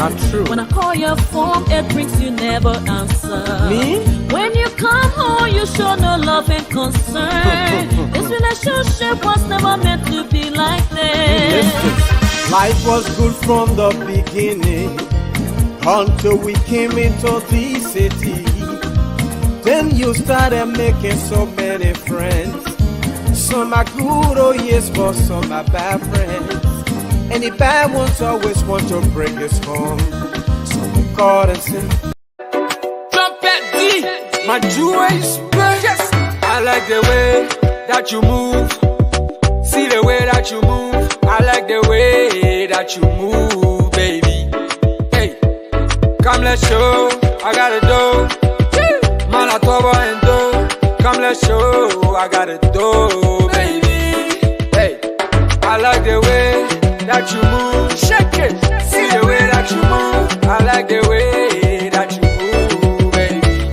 I'm true. When I call your phone, it rings, you never answer. Me? When you come home, you show no love and concern. This relationship was never meant to be like this. Listen, life was good from the beginning until we came into the city. Then you started making so many friends. Some are good, oh yes, but some are bad friends. And the bad ones always want to break his home. So we called and said, Trumpet D, my Jewish yes. I like the way that you move. See the way that you move. I like the way that you move, baby. Hey, come let's show. I got a dough. Man, I talk about and dough. Come let's show. I got a dough, baby. Hey, I like the way that you move, shake it. See the way that you move. I like the way that you move, baby.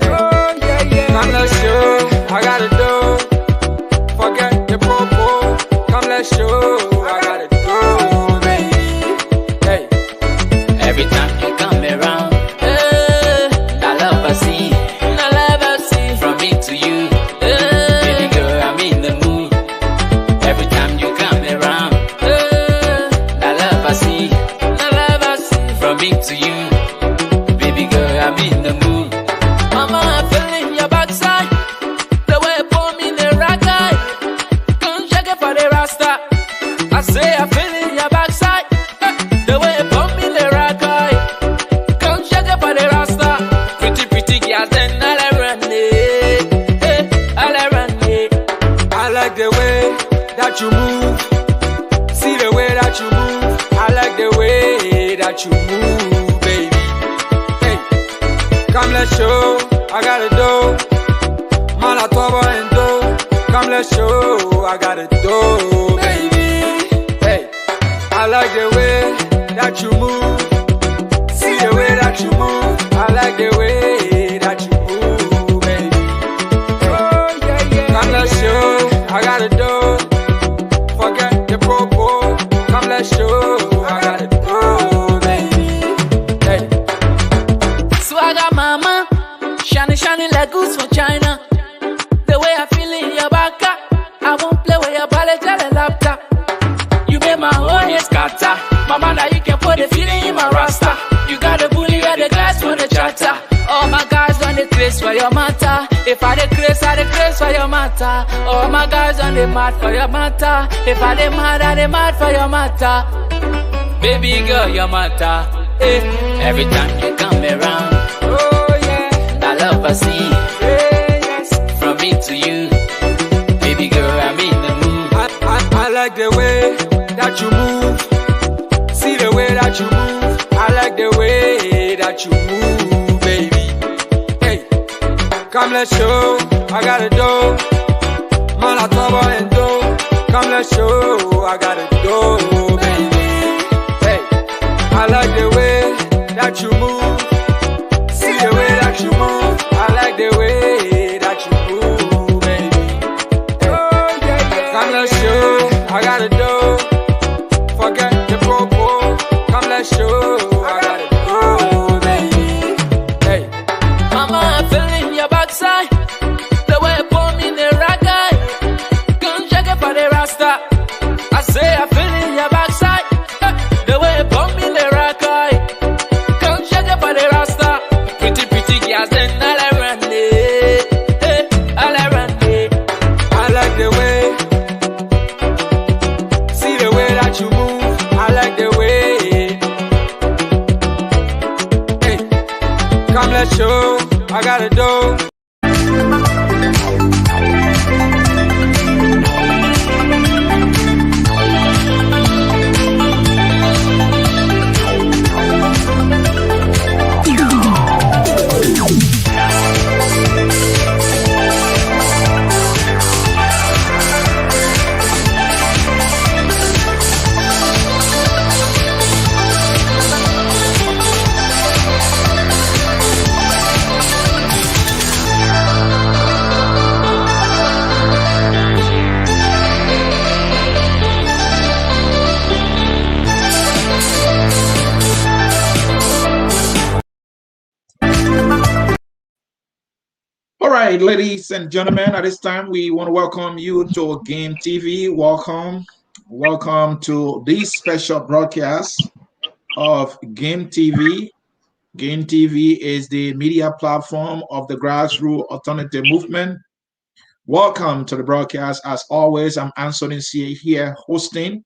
Oh yeah, yeah. Come let's show. I gotta do. Forget the popo. Come let's show. I gotta do, baby. Hey. Every time you come around, I love I see from me to you. Baby girl, I'm in the mood. Every time you come around, from me to you, baby girl, I'm in the mood. Mama, I'm feeling your backside, the way you pull me in the right eye. Come check it for the rasta. I say I'm feeling your backside, the way you pull me in the right eye. Come check it for the rasta. Pretty, pretty girls, then I'll run it. I'll run it. I like the way that you move. See the way that you move. I like the way that you move, baby. Hey, come let's show. I got a dough. Man, I talk about and dough. Come let's show. I got a dough, baby. Hey, I like the way that you move. See the way that you move. I like the way that you move, baby. Oh yeah, yeah. Come let's show. I got a dough. Forget the popo. Come let's show. I got a dough, baby. Hey. Swagger mama, shiny shiny like goose from China. The way I feel in your back, I won't play with your body till the laptop. You made my whole head scatter. Mama, now you can put the feeling in my rasta. You got the bully, got the glass for the chatter. All my guys on the craze for your matter. If I the craze for your matter. All my guys on the mad for your matter. If I the mad for your matter. Baby girl, your matter. Every time you come around, Oh yeah. I love I see Yes. from me to you, baby girl, I'm in the mood. I like the way that you move. See the way that you move. I like the way that you move, baby. Hey, come let's show. I got a dough. Man, I talk about and dough. Come let's show. I got a dough, baby. Hey, I like the way that you move. See the way that you move. I like the way that you move, baby. Oh yeah, yeah. Come let's show. I got a dough. Forget the popo. Come let's show. I got a dough, baby. Hey, Mama, I'm feeling your backside. The way you pull me in the right eye. Come check it for the rasta. I say I'm feeling your backside. The way you pull me in the right eye. Come check it for the rasta. Pretty, pretty girls, then I'll run it. I'll run it. I like the way. See the way that you move. I like the way. Hey, come let's show. I got a dough. right, ladies and gentlemen, at this time we want to welcome you to Game TV. Welcome to this special broadcast of Game TV. Game TV is the media platform of the grassroots alternative movement. Welcome to the broadcast. As always, I'm Anthony C. here hosting.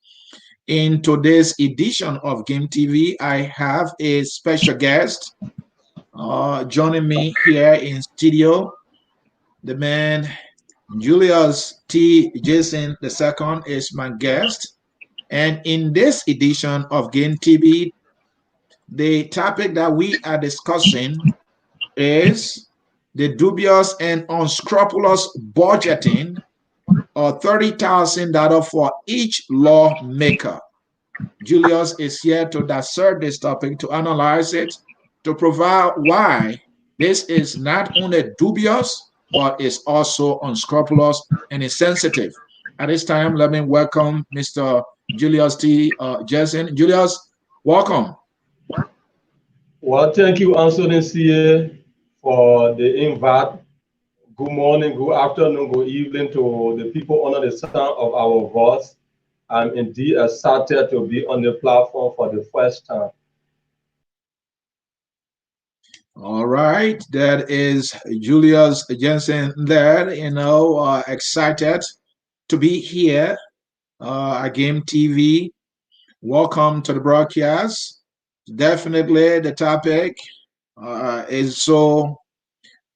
In today's edition of Game TV, I have a special guest joining me here in studio. The man Julius T. Jason II is my guest. And in this edition of Game TV, the topic that we are discussing is the dubious and unscrupulous budgeting of $30,000 for each lawmaker. Julius is here to dissect this topic, to analyze it, to provide why this is not only dubious, but is also unscrupulous and insensitive. At this time, let me welcome Mr. Julius T. Jason. Julius, welcome. Well, thank you, Anthony C. for the invite. Good morning, good afternoon, good evening to the people under the sound of our voice. I'm indeed excited to be on the platform for the first time. All right, that is Julius Jensen there, excited to be here at Game TV. Welcome to the broadcast. Definitely the topic is so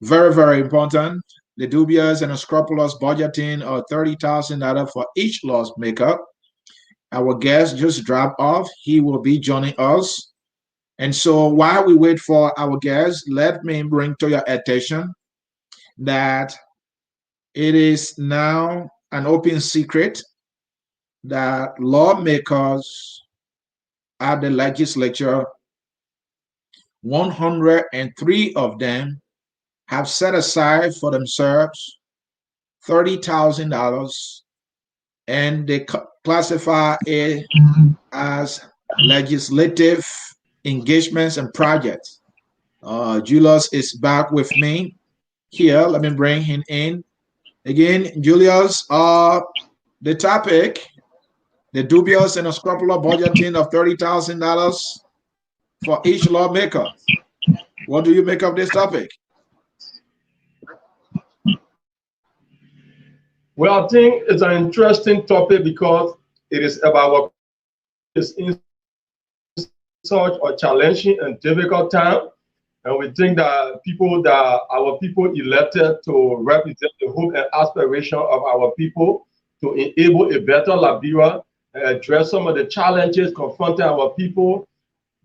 very, very important. The dubious and unscrupulous budgeting of $30,000 for each lawmaker. Our guest just dropped off. He will be joining us. And so while we wait for our guest, let me bring to your attention that it is now an open secret that lawmakers at the legislature, 103 of them have set aside for themselves $30,000, and they classify it as legislative engagements and projects. Julius is back with me here. Let me bring him in. Again, Julius, the topic, the dubious and unscrupulous budgeting of $30,000 for each lawmaker. What do you make of this topic? Well, I think it's an interesting topic because it is about what is in such a challenging and difficult time. And we think that our people elected to represent the hope and aspiration of our people to enable a better Liberia and address some of the challenges confronting our people.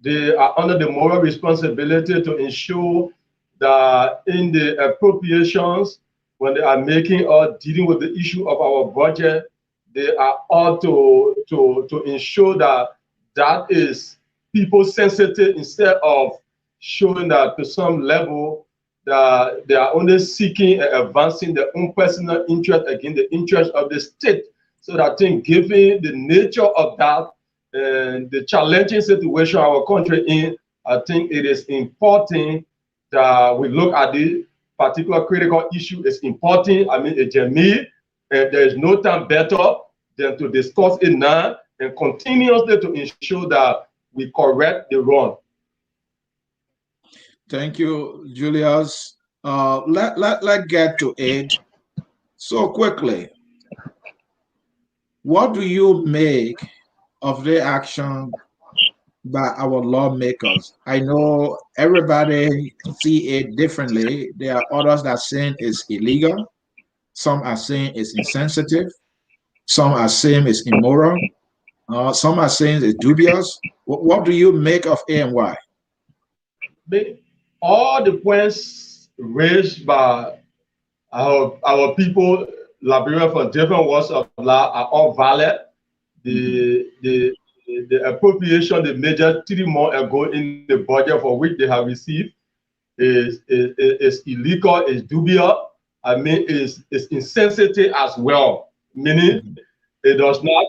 They are under the moral responsibility to ensure that in the appropriations, when they are making or dealing with the issue of our budget, they are all to ensure that that is people sensitive, instead of showing that to some level that they are only seeking and advancing their own personal interest against the interest of the state. So that I think, given the nature of that and the challenging situation our country in, I think it is important that we look at this particular critical issue. Is important. I mean, it's genuine, and there is no time better than to discuss it now and continuously to ensure that we correct the wrong. Thank you, Julius. Let's get to it so quickly. What do you make of the action by our lawmakers? I know everybody see it differently. There are others that saying it's illegal. Some are saying it's insensitive. Some are saying it's immoral. Some are saying it's dubious. What do you make of A and Y? All the points raised by our people, Liberia, from different walks of life, are all valid. The appropriation the major 3 months ago in the budget for which they have received is illegal, is dubious. I mean, is insensitive as well. Meaning, it does not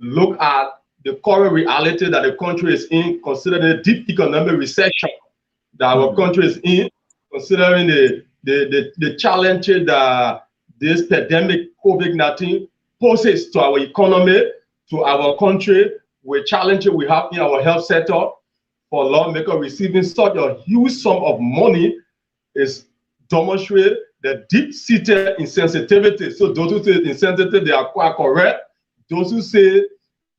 look at the current reality that the country is in, considering the deep economic recession that our country is in, considering the the challenges that this pandemic COVID-19 poses to our economy, to our country, with challenges we have in our health sector. For Lawmaker receiving such a huge sum of money is demonstrate the deep-seated insensitivity. So those who say it's insensitive, they are quite correct. Those who say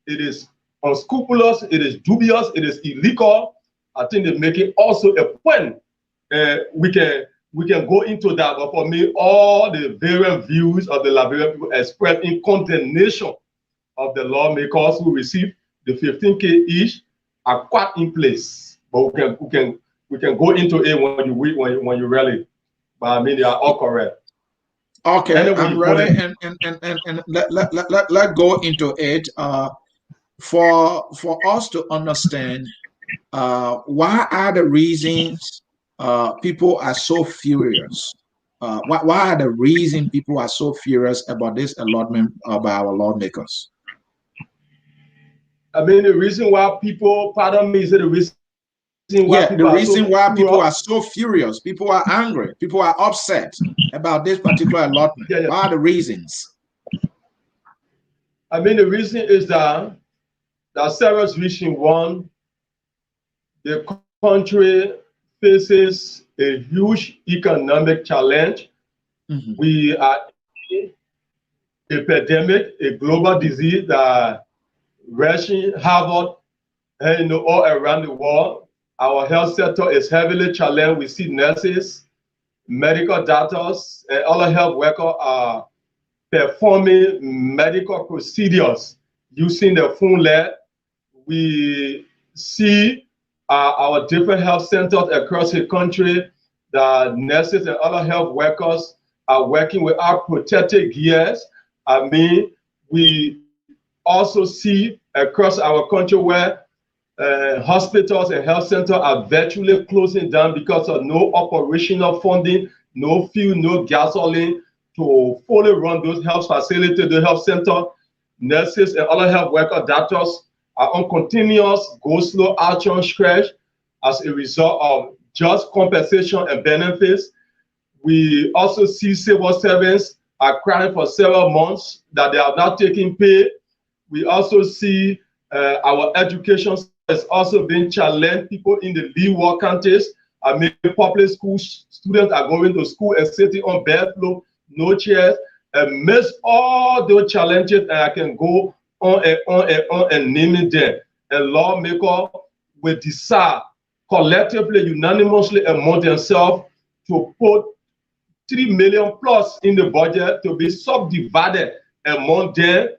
it is unscrupulous, it is dubious, it is illegal, I think they make it also a point. We can go into that, but for me, all the various views of the Liberian people expressed in condemnation of the lawmakers who received the 15K each are quite in place. But we can go into it when you rally. But I mean, they are all correct. Okay, anyway, I'm ready, and let go into it. For us to understand, why are the reasons people are so furious? Why are the reason people are so furious about this allotment by our lawmakers? I mean, the reason why people, pardon me, is the reason why people are so furious, people are angry, people are upset about this particular allotment. Yeah. What are the reasons? I mean, the reason is that serious reason. One, the country faces a huge economic challenge. Mm-hmm. We are in a pandemic, a global disease that wreaking havoc all around the world. Our health sector is heavily challenged. We see nurses, medical doctors, and other health workers are performing medical procedures using the phone lab. We see our different health centers across the country. The nurses and other health workers are working without protective gears. I mean, we also see across our country where hospitals and health centers are virtually closing down because of no operational funding, no fuel, no gasoline to fully run those health facilities, the health center. Nurses and other health workers, doctors are on continuous go-slow action stretch as a result of just compensation and benefits. We also see civil servants are crying for several months that they are not taking pay. We also see our education has also been challenged. People in the leeward counties, I mean, public school students are going to school and sitting on bare floor, no chairs. Amidst all those challenges, and I can go on and on and on and naming them. And lawmakers will decide collectively, unanimously among themselves to put 3 million plus in the budget to be subdivided among them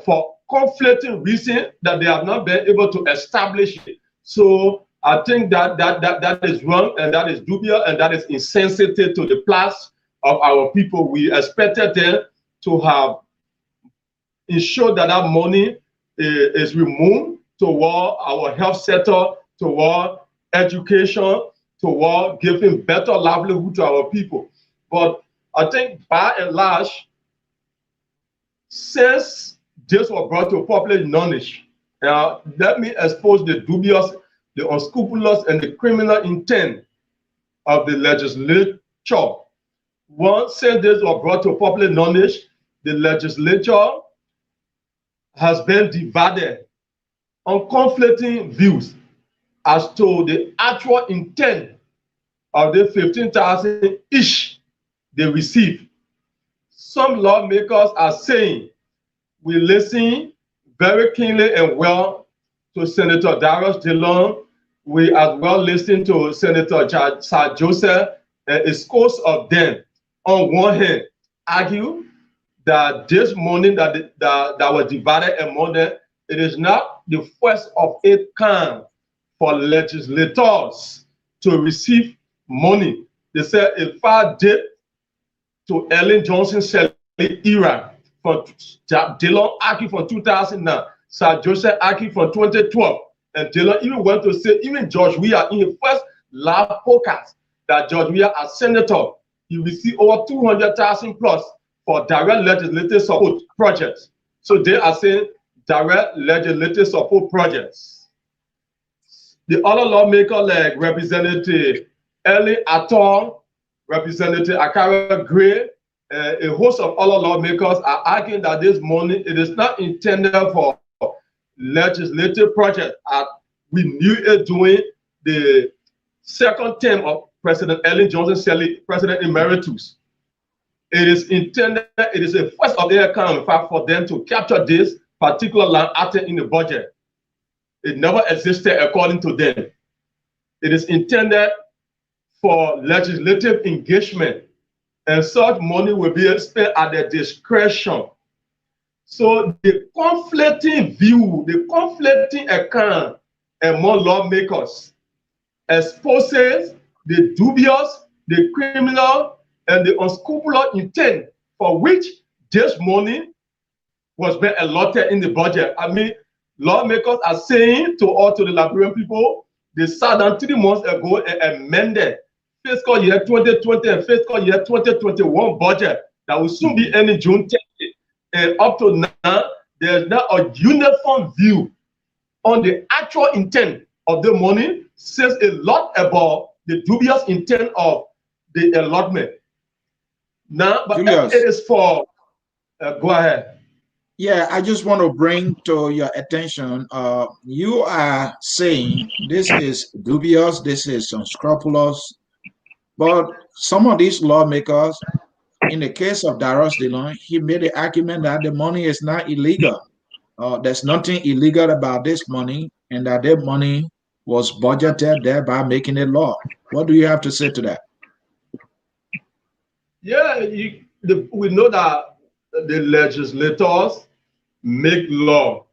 for conflicting reasons that they have not been able to establish it. So I think that is wrong, and that is dubious, and that is insensitive to the plight of our people. We expected them to have ensured that that money is removed toward our health sector, toward education, toward giving better livelihood to our people. But I think by and large, since this was brought to public knowledge, let me expose the dubious, the unscrupulous, and the criminal intent of the legislature. Once since this was brought to public knowledge, the legislature has been divided on conflicting views as to the actual intent of the 15,000 each they received. Some lawmakers are saying, we listen very keenly and well to Senator Darius DeLong. We as well listen to Senator Sir Joseph, and a scores of them on one hand argue that this money that was divided among them, it is not the first of its kind for legislators to receive money. They said a far date to Ellen Johnson's era, from DeLong argued from 2009, Sir Joseph argued from 2012, and DeLong even went to say, even George Weah in his first live podcast, that George Weah as senator, he received over 200,000 plus for direct legislative support projects. So they are saying direct legislative support projects. The other lawmaker like Representative Ellie Atton, Representative Akara Gray, a host of other lawmakers are arguing that this money, it is not intended for legislative projects. We knew it during the second term of President Ellen Johnson Sirleaf, President Emeritus. It is intended, it is a first of their kind, in fact, for them to capture this particular line item in the budget. It never existed according to them. It is intended for legislative engagement, and such money will be spent at their discretion. So the conflicting view, the conflicting account among lawmakers exposes the dubious, the criminal, and the unscrupulous intent for which this money was being allotted in the budget. I mean, lawmakers are saying to all to the Liberian people, they sat down 3 months ago and amended fiscal year 2020 and fiscal year 2021 budget that will soon be ending June 30. And up to now, there's not a uniform view on the actual intent of the money. Says a lot about the dubious intent of the allotment. Now, but Julius, it is for, go ahead. Yeah, I just want to bring to your attention, you are saying this is dubious, this is unscrupulous, but some of these lawmakers, in the case of Darius DeLong, he made the argument that the money is not illegal. There's nothing illegal about this money, and that their money was budgeted, thereby making it law. What do you have to say to that? Yeah, we know that the legislators make law,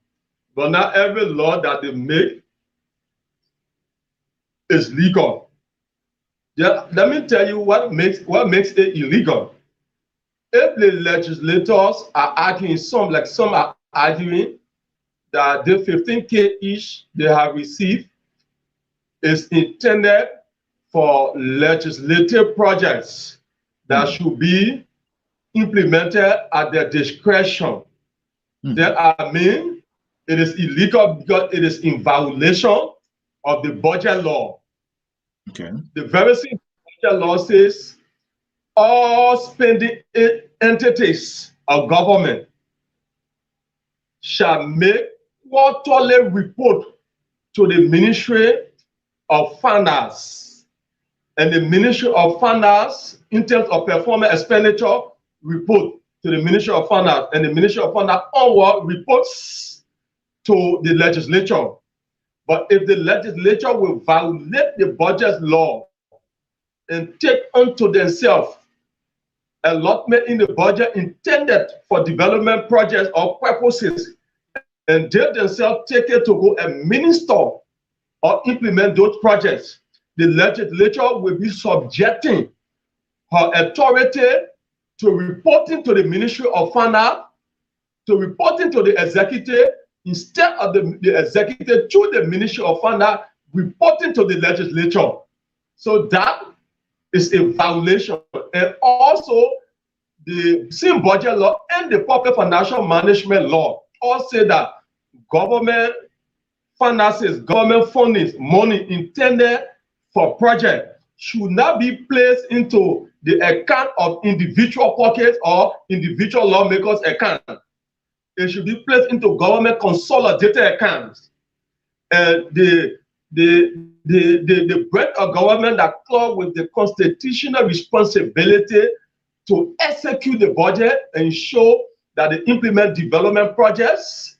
but not every law that they make is legal. Yeah, let me tell you what makes it illegal. If the legislators are arguing, some are arguing that the 15K each they have received is intended for legislative projects that should be implemented at their discretion. Then I mean, it is illegal because it is in violation of the budget law. Okay. The very same budget law says all spending entities of government shall make quarterly report to the Ministry of Finance. And the Ministry of Finance, in terms of performance expenditure, report to the Ministry of Finance, and the Ministry of Finance onward reports to the legislature. But if the legislature will violate the budget law and take unto themselves allotment in the budget intended for development projects or purposes, and they themselves take it to go and minister or implement those projects, the legislature will be subjecting her authority to reporting to the Ministry of Finance, to reporting to the executive, instead of the executive to the Ministry of Finance reporting to the legislature. So that is a violation. And also the same budget law and the public financial management law all say that government finances, government funding, money intended for project should not be placed into the account of individual pockets or individual lawmakers' account. It should be placed into government consolidated accounts. And the branch of government that clock with the constitutional responsibility to execute the budget and show that they implement development projects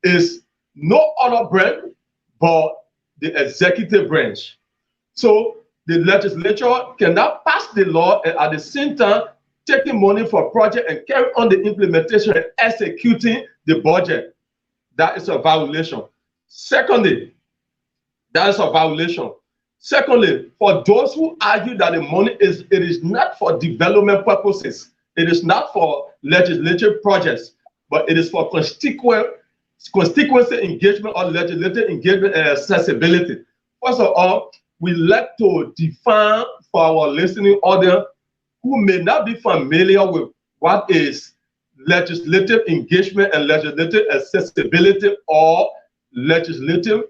is no other branch but the executive branch. So the legislature cannot pass the law and at the same time taking money for project and carry on the implementation and executing the budget. That is a violation. Secondly, that is a violation. Secondly, for those who argue that the money it is not for development purposes, it is not for legislative projects, but it is for constituency engagement or legislative engagement and accessibility. First of all, we like to define for our listening audience who may not be familiar with what is legislative engagement and legislative accessibility or legislative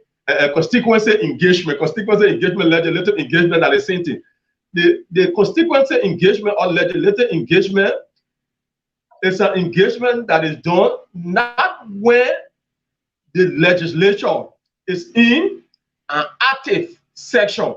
constituency engagement, legislative engagement are the same thing. the constituency engagement or legislative engagement is an engagement that is done not when the legislature is in an active section,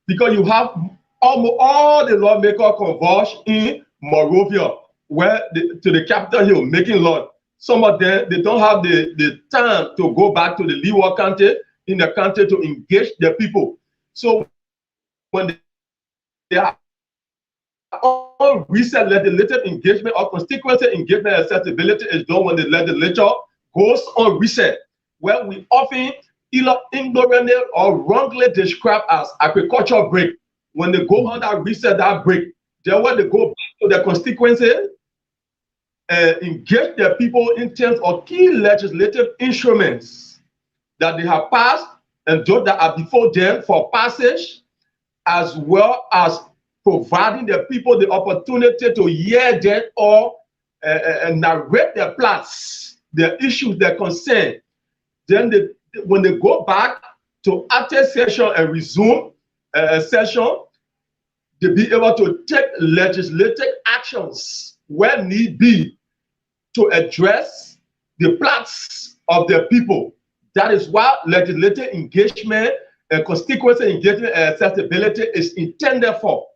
because you have almost all the lawmakers converge in Monrovia, where to the Capitol Hill making law. Some of them, they don't have the time to go back to the Leeward County in the country to engage the people. So when they are on recent legislative engagement or constituency engagement, accessibility is done when the legislature goes on reset, where we often either ignorantly or wrongly describe as agriculture break. When they go on that reset, that break, then when they go back to the constituency, engage the people in terms of key legislative instruments that they have passed and those that are before them for passage, as well as providing the people the opportunity to hear them or narrate their plots, their issues, their concern. Then when they go back to active session and resume session, they be able to take legislative actions where need be to address the plots of the people. That is why legislative engagement and constituency engagement and accessibility is intended for.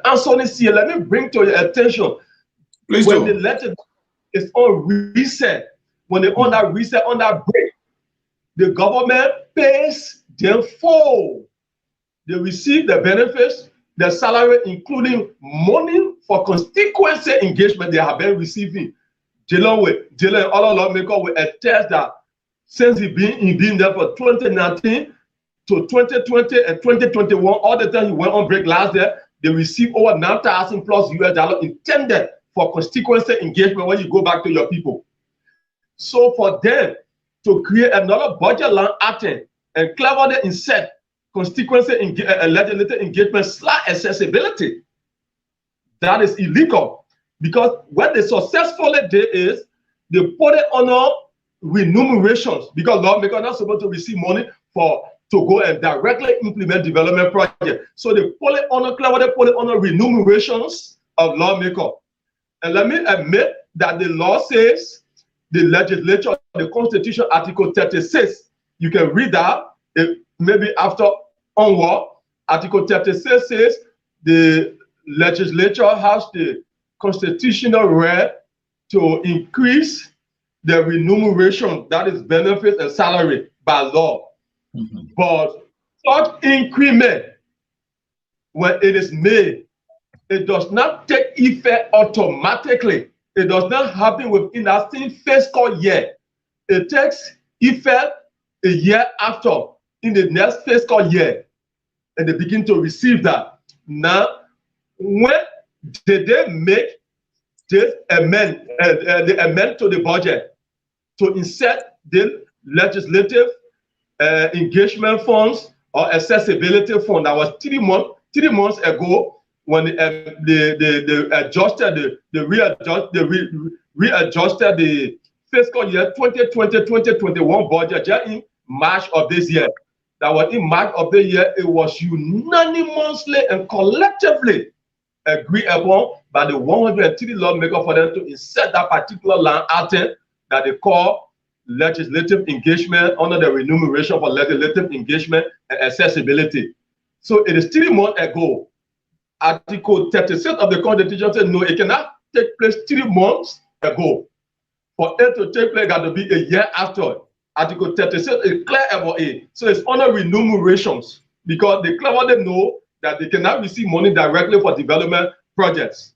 Anthony C, let me bring to your attention, Please when do. the legislature is on reset, when they're on that reset, on that break, the government pays them full. They receive the benefits, the salary, including money for constituency engagement they have been receiving. Dylan, all lawmakers will attest that since he been there for 2019 to 2020 and 2021, all the time he went on break last year, they received over $9,000 plus US intended for constituency engagement when you go back to your people. So for them to create another budget line item and cleverly insert constituency legislative engagement / accessibility, that is illegal, because what they successfully did is they put it on remunerations, because lawmakers are not supposed to receive money to go and directly implement development projects. So they put it on cleverly put it on remunerations of lawmakers. And let me admit that the law says, the legislature, the Constitution, Article 36, you can read that maybe after onward. Article 36 says the legislature has the constitutional right to increase the remuneration, that is benefits and salary, by law. But such increment, when it is made, it does not take effect automatically. It does not happen within that same fiscal year. It takes effect a year after, in the next fiscal year, and they begin to receive that. Now, when did they make this amendment to the budget to insert the legislative engagement funds or accessibility fund? That was 3 months ago, when they adjusted readjusted the fiscal year 2020-2021 budget just in March of this year. That was in March of the year. It was unanimously and collectively agreed upon by the 103 lawmakers for them to insert that particular line item that they call legislative engagement under the remuneration for legislative engagement and accessibility. So it is 3 months ago. Article 36 of the Constitution said no, it cannot take place 3 months ago. For it to take place, it got to be a year after. Article 36 is clear about it. So it's under remunerations, because they clearly know that they cannot receive money directly for development projects.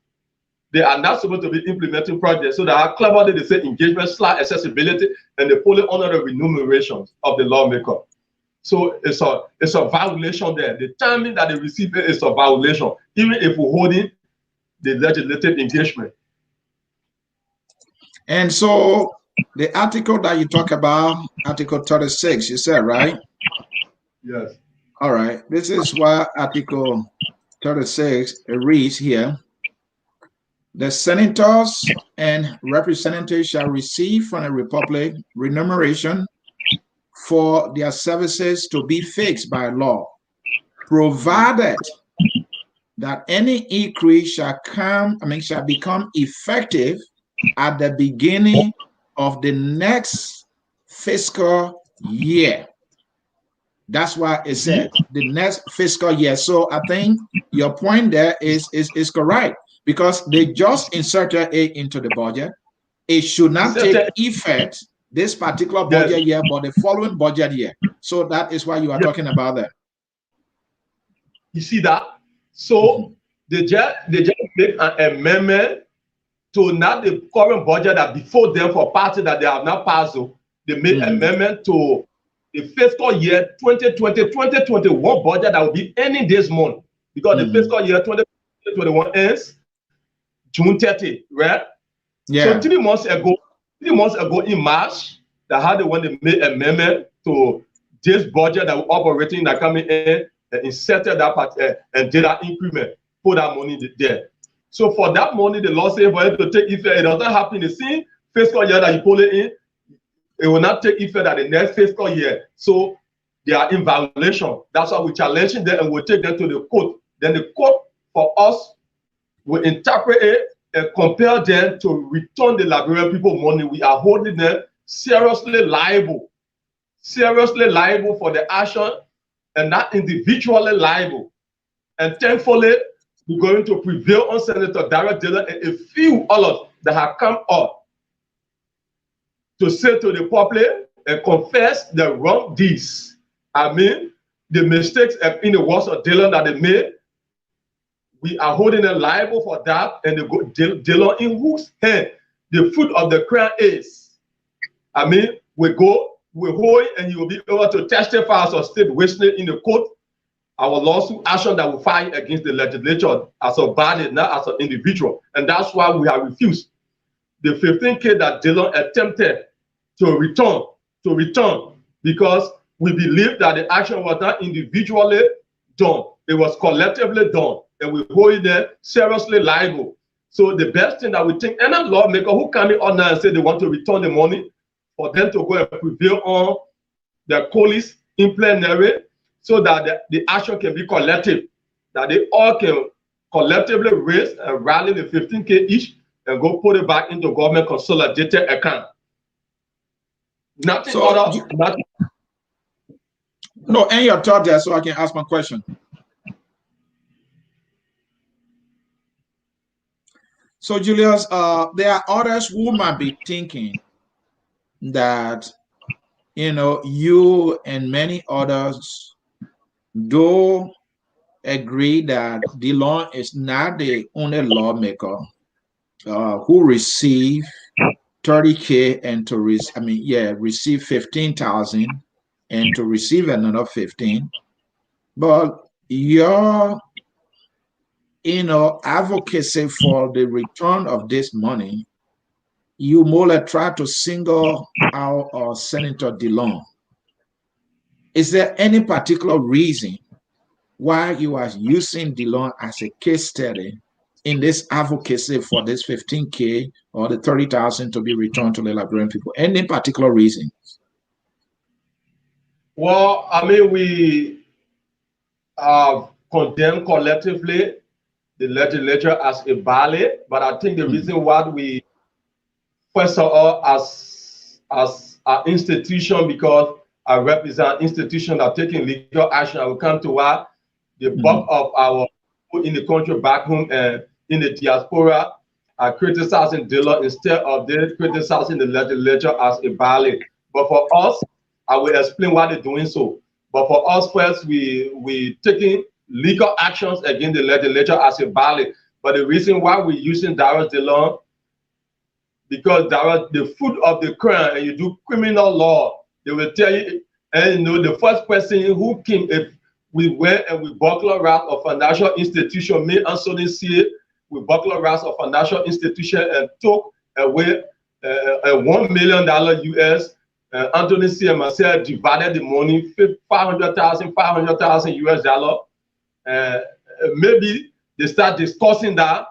They are not supposed to be implementing projects. So they are cleverly, they say engagement / accessibility, and they pull it under the remunerations of the lawmaker. So it's a violation there. The timing that they receive it is a violation, even if we're holding the legislative engagement. And so the article that you talk about, Article 36, you said, right? Yes. All right. This is what Article 36 reads here. The senators and representatives shall receive from the Republic remuneration for their services to be fixed by law, provided that any increase shall become effective at the beginning of the next fiscal year. That's why it said the next fiscal year. So I think your point there is correct, because they just inserted it into the budget. It should not take effect this particular budget year, but the following budget year. So that is why you are talking about that. You see that? So they just make an amendment to not the current budget that before them for party that they have not passed. So they made amendment to the fiscal year 2020-2021 budget that will be ending this month, because the fiscal year 2021 ends June 30, right? Yeah. So 3 months ago in March, they had when they made amendment to this budget that will operating that coming in and inserted that part and did that increment, put that money there. So for that money, the law says for it to take effect, it doesn't happen the same fiscal year that you pull it in. It will not take effect at the next fiscal year. So they are in violation. That's why we're challenging them and we'll take them to the court. Then the court for us will interpret it and compel them to return the Liberian people money. We are holding them seriously liable for the action and not individually liable. And thankfully, we're going to prevail on Senator Darrell Dillon and a few others that have come up to say to the public and confess the wrong deeds. I mean, the mistakes in the words of Dillon that they made. We are holding them liable for that, and they go Dillon in whose hand the fruit of the crown is. I mean, we hold it, and he will be able to testify as a state witness in the court. Our lawsuit action that we file against the legislature as a body, not as an individual, and that's why we have refused the 15K that Dillon attempted to return, because we believe that the action was not individually done, it was collectively done, and we hold them seriously liable. So the best thing that we think, any lawmaker who come in on now and say they want to return the money, for them to go and prevail on the police in plenary, so that the action can be collective, that they all can collectively raise and rally the 15K each and go put it back into government consolidated account. Nothing other. Nothing. No, and your thought there, so I can ask my question. So, Julius, there are others who might be thinking that, you and many others do agree that Dillon is not the only lawmaker who receive 30K and to receive 15,000 and to receive another 15. But your advocacy for the return of this money, you more like try to single out Senator Dillon. Is there any particular reason why you are using Dillon as a case study in this advocacy for this 15K or the 30,000 to be returned to the Liberian people? Any particular reason? Well, I mean, we condemn collectively the legislature as a ballet, but I think the reason why we, first of all, as an institution, because I represent institutions that are taking legal action, I will come to why the bulk of our people in the country back home and in the diaspora are criticizing Dillon instead of they criticizing the legislature as a ballet. But for us, I will explain why they're doing so. But for us first, we taking legal actions against the legislature as a ballet. But the reason why we're using Darrell Dillon, because Darrell, the foot of the crown, and you do criminal law, they will tell you, and the first person who came, if we went and we burglarized a financial institution, me and Sonny see we burglarized a financial institution and took away a $1 million US. Anthony C. and myself divided the money, $500,000 US dollar. Maybe they start discussing that,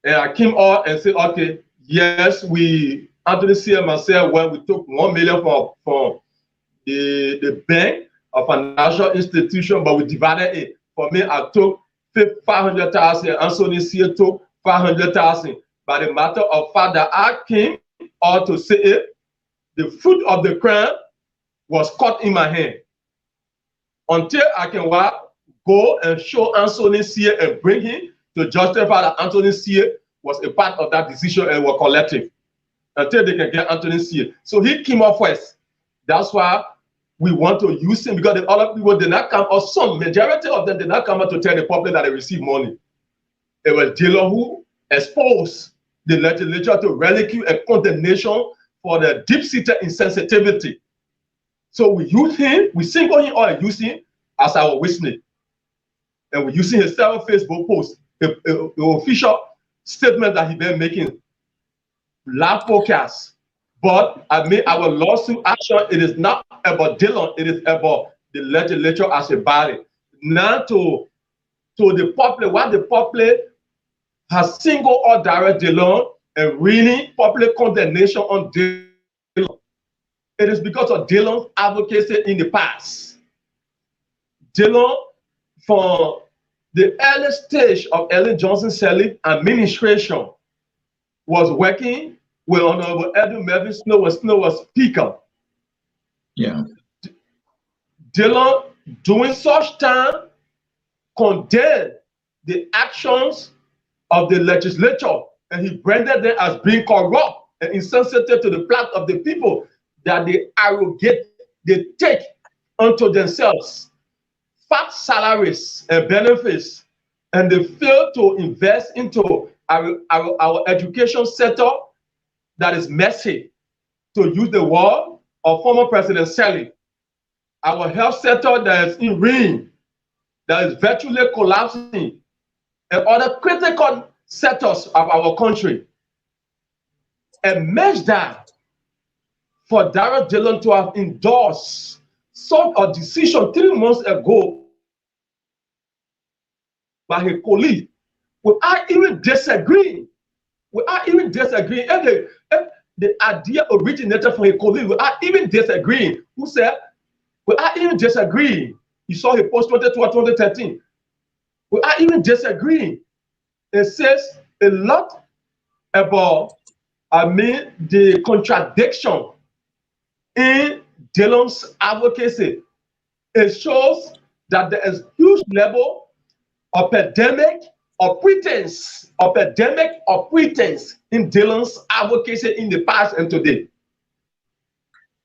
and I came out and said, okay, yes, Anthony C. and myself, when we took $1 million from the bank, a financial institution, but we divided it. For me, I took 500,000. Anthony Sear took 500,000. By the matter of fact that I came or to say it, the fruit of the crime was caught in my hand. Until I can go and show Anthony Sear and bring him to justify that Anthony Sear was a part of that decision and were collective. Until they can get Anthony Sear. So he came up first. That's why we want to use him, because the other people did not come, or some majority of them did not come out to tell the public that they received money. It was Dillon who exposed the legislature to ridicule and condemnation for the deep-seated insensitivity. So we use him, we single him or use him as our witness. And we're using his several Facebook posts, the official statement that he been making, live podcast. But I mean, our lawsuit action, it is not about Dillon, it is about the legislature as a body. Now to the public, what the public has single or direct Dillon and really public condemnation on Dillon. It is because of Dillon's advocacy in the past. Dillon, from the early stage of Ellen Johnson Sirleaf administration, was working with Honorable Edwin Melvin Snow when Snow was Speaker. Yeah. Dillon, during such time, condemned the actions of the legislature, and he branded them as being corrupt and insensitive to the plight of the people, that they arrogate, they take unto themselves fat salaries and benefits, and they fail to invest into our education sector that is messy, to use the word of former President Sirleaf. Our health sector that is in ruin, that is virtually collapsing, and other critical sectors of our country. And match that for Darrell Dillon to have endorsed such a decision 3 months ago by his colleague, without even disagreeing. And the idea originated from a colleague without even disagreeing. Who said, without even disagreeing, you saw his post 2012, 2013. Without even disagreeing, it says a lot about, the contradiction in Dillon's advocacy. It shows that there is huge level of epidemic of pretense in Dillon's advocacy in the past and today.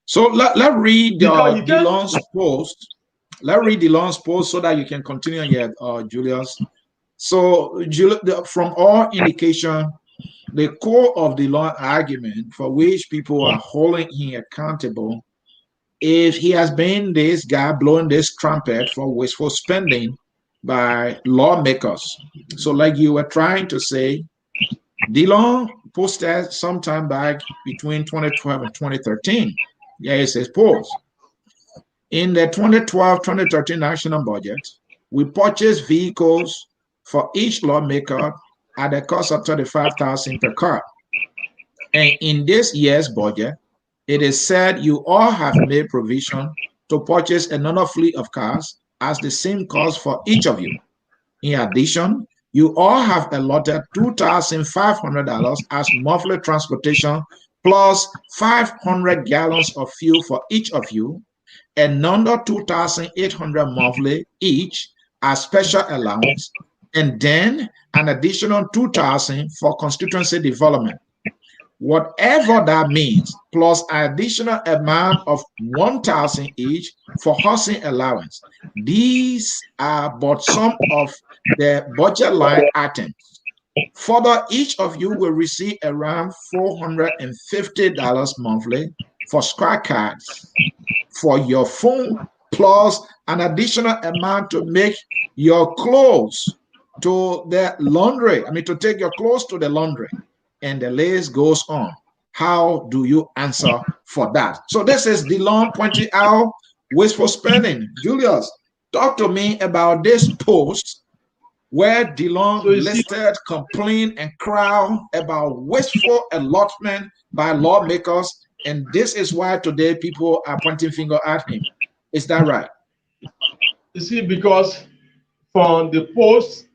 So let's read Dillon's post. Let's read Dillon's post so that you can continue here, Julius. So from all indication, the core of the law argument for which people are holding him accountable is he has been this guy blowing this trumpet for wasteful spending by lawmakers. So like you were trying to say, Dillon posted sometime back between 2012 and 2013. Yeah, it says post. In the 2012-2013 national budget, we purchased vehicles for each lawmaker at a cost of $35,000 per car. And in this year's budget, it is said you all have made provision to purchase another fleet of cars as the same cost for each of you. In addition, you all have allotted $2,500 as monthly transportation plus 500 gallons of fuel for each of you, another 2,800 monthly each as special allowance, and then an additional 2,000 for constituency development. Whatever that means, plus an additional amount of 1,000 each for housing allowance. These are but some of the budget line items. Further, each of you will receive around $450 monthly for scratch cards for your phone, plus an additional amount to make your clothes to the laundry. To take your clothes to the laundry. And the list goes on. How do you answer for that? So this is Dillon pointing out wasteful spending. Julius, talk to me about this post where Dillon listed, complained, and crowd about wasteful allotment by lawmakers. And this is why today people are pointing finger at him. Is that right? You see, because from the post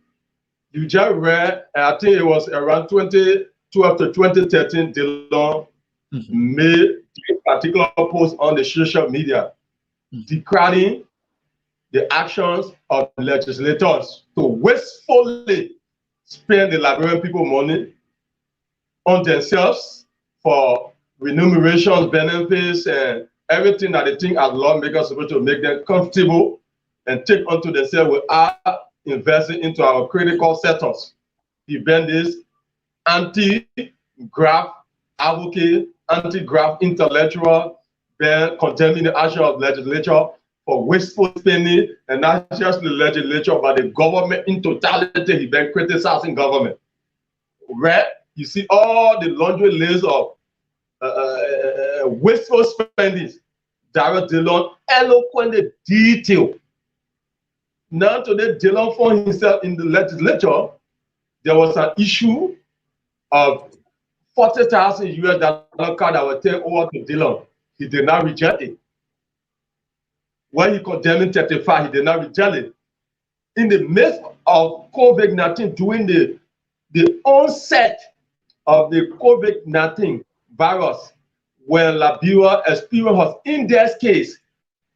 You just read, I think it was around 2012 to 2013, Dillon made a particular post on the social media decrying the actions of legislators to wastefully spend the Liberian people money on themselves for remunerations, benefits, and everything that they think as lawmakers are supposed to make them comfortable and take onto themselves without investing into our critical sectors. He banned this anti-graft advocate, anti-graft intellectual, ban condemning the action of legislature for wasteful spending, and not just the legislature, but the government in totality. He been criticizing government. Where you see all the laundry list of wasteful spending. Darrell Dillon eloquently detailed. Now today, Dillon found himself in the legislature. There was an issue of 40,000 US dollar card that was taken over to Dillon. He did not reject it. When he condemned 35, he did not reject it. In the midst of COVID-19, during the onset of the COVID-19 virus, when Liberia experienced was index case,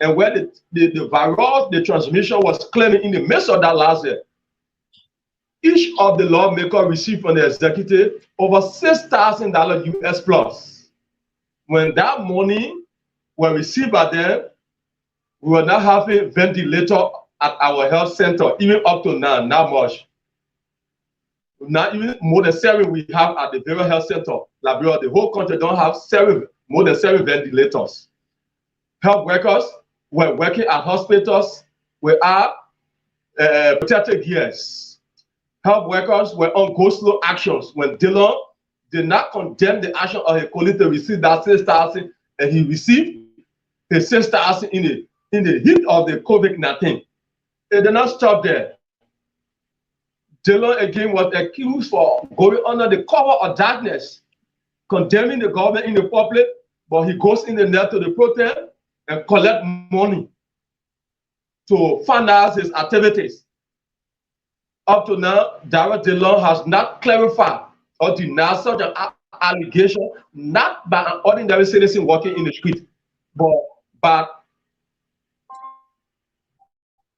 and when the virus, the transmission was claiming in the midst of that last year, each of the lawmakers received from the executive over $6,000 US plus. When that money was received by them, we were not having ventilator at our health center, even up to now, not much. Not even more than 7 we have at the Bureau Health Center. Liberia, the whole country don't have more than 7 ventilators. Health workers were working at hospitals without protective gears. Health workers were on go-slow actions when Dillon did not condemn the action of a colleague to receive that 6,000, and he received his 6,000 in the heat of the COVID-19. It did not stop there. Dillon again was accused for going under the cover of darkness, condemning the government in the public, but he goes in the net to the protest and collect money to finance his activities. Up to now, Darrell Dillon has not clarified or denied such an allegation, not by an ordinary citizen walking in the street, but by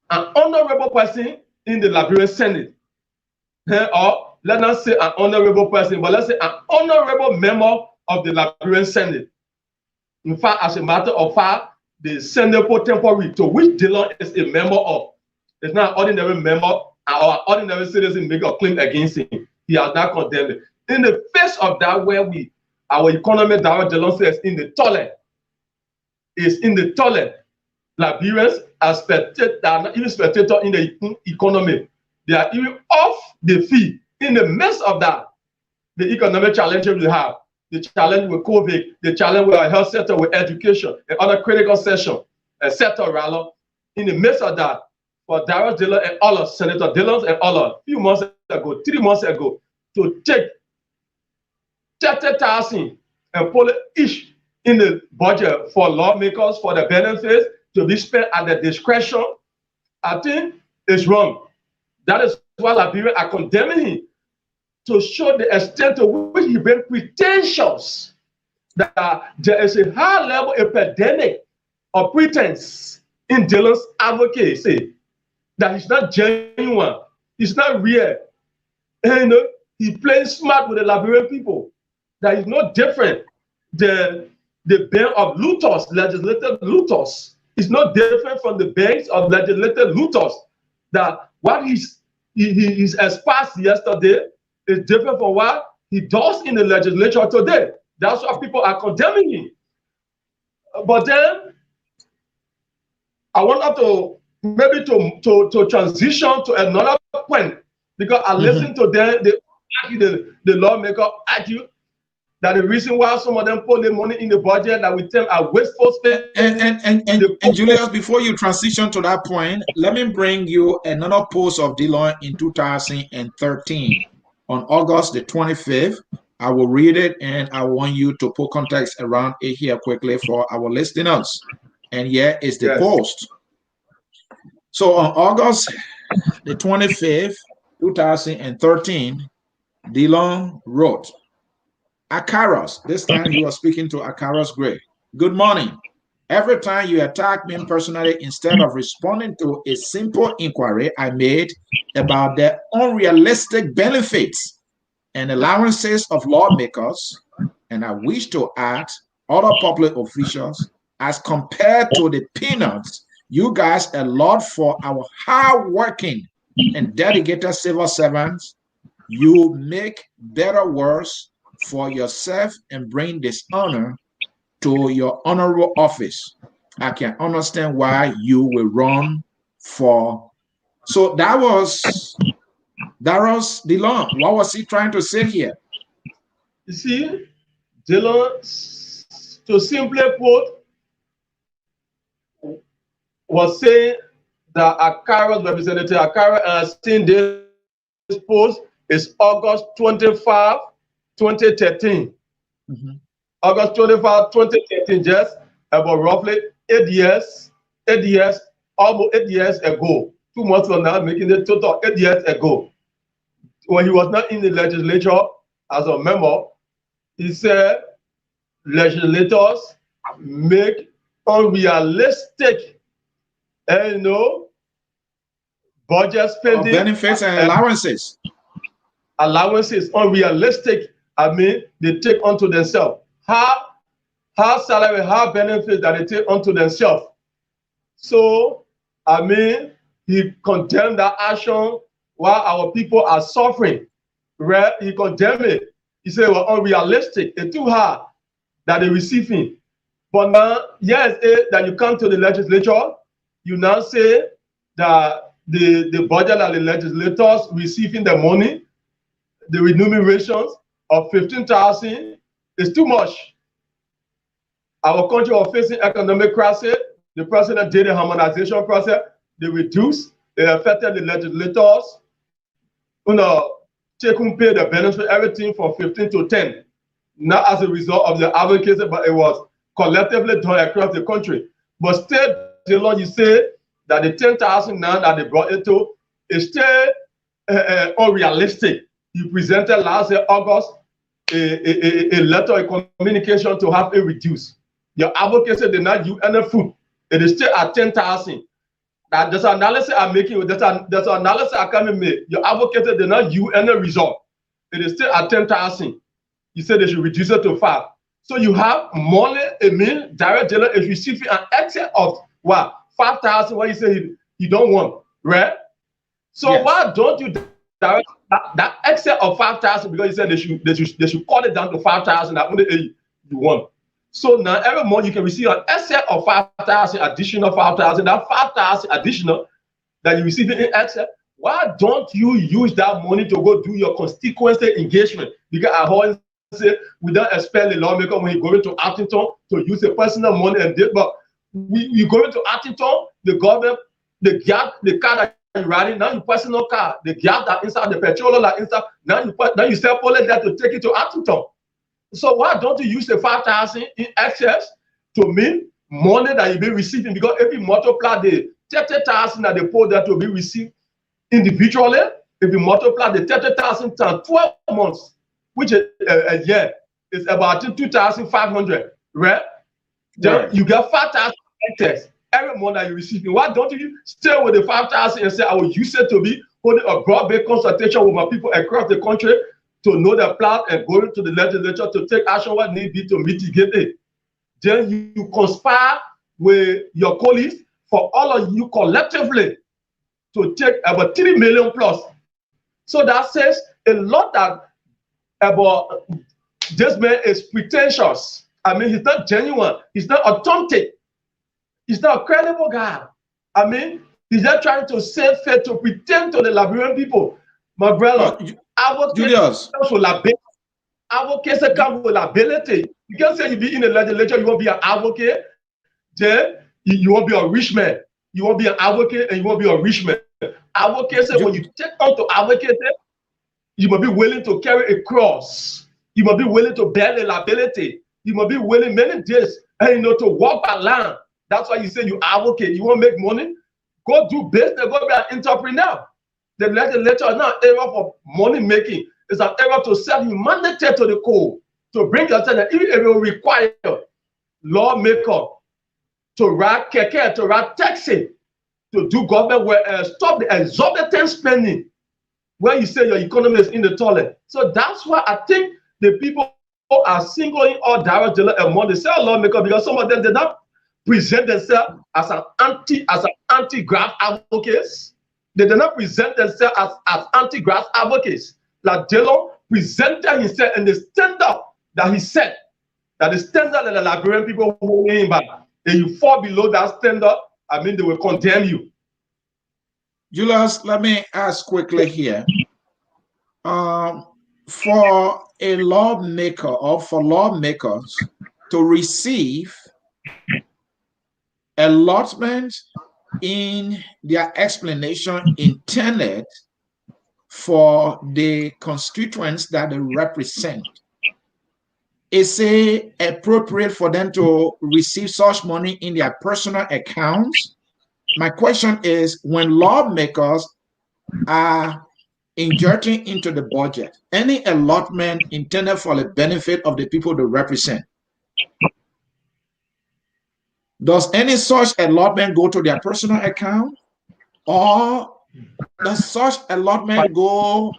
an honorable person in the Liberian Senate. Or let us say an honorable person, but let's say an honorable member of the Liberian Senate. In fact, as a matter of fact, the Senate pro tempore to which Dillon is a member of, is not an ordinary member or an ordinary citizen make a claim against him. He has not condemned it. In the face of that, where our economy, Darrell Dillon says, in the toilet, is in the toilet. Liberians are spectators, they are not even spectators in the economy. They are even off the field. In the midst of that, the economic challenges we have, the challenge with COVID, the challenge with our health sector, with education, and other critical sector, rather. In the midst of that, for Darrell Dillon and all of Senator Dillon and all of, 3 months ago, to take 30,000 and pull it each in the budget for lawmakers for the benefits to be spent at the discretion, I think it's wrong. That is why Liberians are condemning him, to show the extent to which he been pretentious, that there is a high level epidemic of pretense in Dillon's advocacy, that he's not genuine, he's not real. And he plays smart with the Liberian people, that he's not different. The band of looters, legislative looters, is not different from the bands of legislative looters. That what he's expressed yesterday is different from what he does in the legislature today. That's why people are condemning him. But then I want to maybe to transition to another point, because I listened to them. They argue, the lawmaker argue that the reason why some of them put the money in the budget that we tell are wasteful spending. And Julius, before you transition to that point, let me bring you another post of Dillon in 2013 on August the 25th. I will read it, and I want you to put context around it here quickly for our listeners. And here is the post. So on August the 25th, 2013, Dillon wrote, Akaros, this time he was speaking to Akaros Gray. Good morning. Every time you attack me personally instead of responding to a simple inquiry I made about the unrealistic benefits and allowances of lawmakers, and I wish to add other public officials, as compared to the peanuts you guys allot for our hard-working and dedicated civil servants, you make better worse for yourself and bring dishonor to your honorable office. I can understand why you will run for. So that was Dillon. What was he trying to say here? You see, Dillon, to simply put, was saying that Akaro's representative, Akaro, has seen this post is August 25, 2013. Mm-hmm. August 25, 2013, just about roughly 8 years, almost 8 years ago. 2 months from now, making the total 8 years ago. When he was not in the legislature as a member, he said legislators make unrealistic, budget spending. Benefits and allowances. Allowances, unrealistic, they take onto themselves. How salary, how benefits that they take onto themselves. So, he condemned that action while our people are suffering. Right? He condemned it. He said, well, unrealistic, it's too hard that they receiving. But now, yes, that you come to the legislature, you now say that the budget that the legislators receiving the money, the remunerations of 15,000 is too much. Our country was facing economic crisis. The president did a harmonization process. They reduced, they affected the legislators. Take whom pay the benefit, everything from 15 to 10. Not as a result of the advocacy, but it was collectively done across the country. But still, you say that the 10,000 now that they brought it to is still unrealistic. You presented last year, August, a letter, a communication to have it reduced. Your advocacy did not use any food. It is still at 10,000. That there's analysis I'm making. There's analysis I can't make. Your advocacy did not use any result. It is still at 10,000. You said they should reduce it to 5. So you have money, direct dealer is receiving an excess of what? 5,000. What you say you don't want, right? So yes. Why don't you direct that excess of 5,000? Because you said they should cut it down to 5,000. That only you want. So now every month you can receive an excess of 5,000, additional 5,000. That 5,000 additional that you receive in excess. Why don't you use that money to go do your constituency engagement? Because I always say we don't expect the lawmaker when he going to Arlington to use the personal money and did, but you going to Arlington, the government, the car that you're riding, now your personal car, the gas that inside, the petrol that inside, now you sell pollen there to take it to Arlington. So why don't you use the 5,000 in excess to mean money that you'll be receiving? Because if you multiply the 30,000 that they put there to be received individually, if you multiply the 30,000 times 12 months, which is a year, is about 2,500, right? Then you get 5,000 excess every month that you're receiving. Why don't you stay with the 5,000 and say, I will use it to be holding a broad-based consultation with my people across the country to know the plan and going to the legislature to take action what need be to mitigate it. Then you conspire with your colleagues for all of you collectively to take about 3 million plus. So that says a lot that about this man is pretentious. He's not genuine. He's not authentic. He's not a credible guy. He's not trying to save faith to pretend to the Liberian people. My brother, Julius. Advocacy comes with ability. You can't say you be in the legislature, you won't be an advocate. Then you won't be a rich man. You won't be an advocate and you won't be a rich man. Advocacy, when you take on to advocate, you must be willing to carry a cross. You must be willing to bear the liability. You must be willing many days to walk by land. That's why you say you advocate. You want to make money? Go do business. Go be an entrepreneur. The legislature is not an area for money making. It's an area to sell humanity to the core, to bring attention. Even if it will require lawmaker to ride keke, to ride taxi, to do government work, stop the exorbitant spending where you say your economy is in the toilet. So that's why I think the people are singling all direct dealer and money. They say lawmaker because some of them did not present themselves as an anti-graft advocates. They did not present themselves as anti-graft advocates. Like Dillon presented himself in the standard that he set, that the standard that the Liberian people hold him back. If you fall below that standard, I mean, they will condemn you. Julius, let me ask quickly here. For a lawmaker or for lawmakers to receive allotment in their explanation intended for the constituents that they represent, is it appropriate for them to receive such money in their personal accounts? My question is, when lawmakers are injecting into the budget any allotment intended for the benefit of the people they represent, does any such allotment go to their personal account, or does such allotment go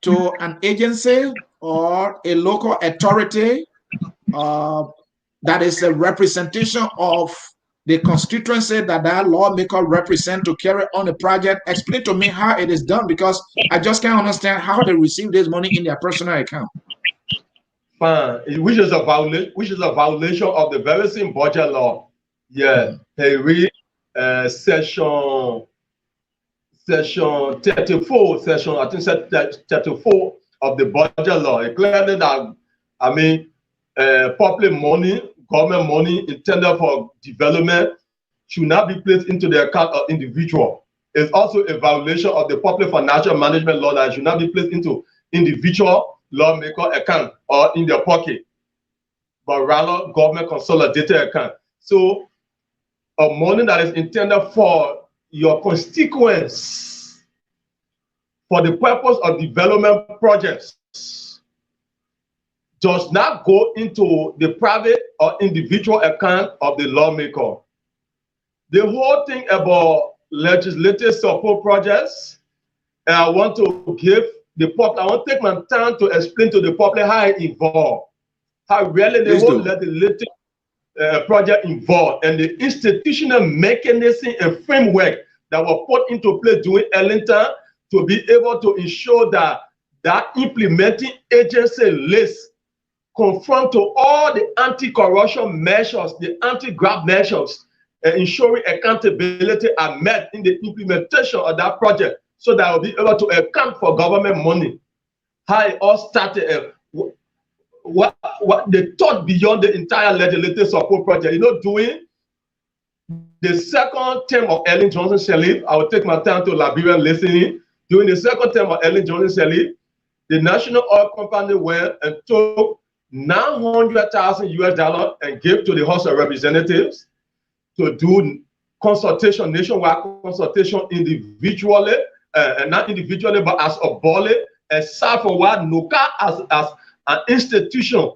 to an agency or a local authority that is a representation of the constituency that that lawmaker represent to carry on the project? Explain to me how it is done, because I just can't understand how they receive this money in their personal account. Which is a violation of the very same budget law. Yeah, they read section 34, I think 34 of the budget law. It clearly that, I mean, public money, government money intended for development should not be placed into the account of individual. It's also a violation of the public financial management law that should not be placed into individual lawmaker account or in their pocket, but rather government consolidated account. So money that is intended for your constituents for the purpose of development projects does not go into the private or individual account of the lawmaker. The whole thing about legislative support projects, and I want to give the public, I want to take my time to explain to the public how it involved, how really the whole legislative project involved, and the institutional mechanism and framework that were put into place during Ellington to be able to ensure that that implementing agency list conform to all the anti-corruption measures, the anti-graft measures, and ensuring accountability are met in the implementation of that project, so that will be able to account for government money. How it all started, what they thought beyond the entire legislative support project. You know, during the second term of Ellen Johnson Sirleaf, I will take my time to Liberian listening. During the second term of Ellen Johnson Sirleaf, the National Oil Company went and took $900,000 and gave to the House of Representatives to do consultation, nationwide consultation individually, and not individually, but as a body, aside from what NOCA as an institution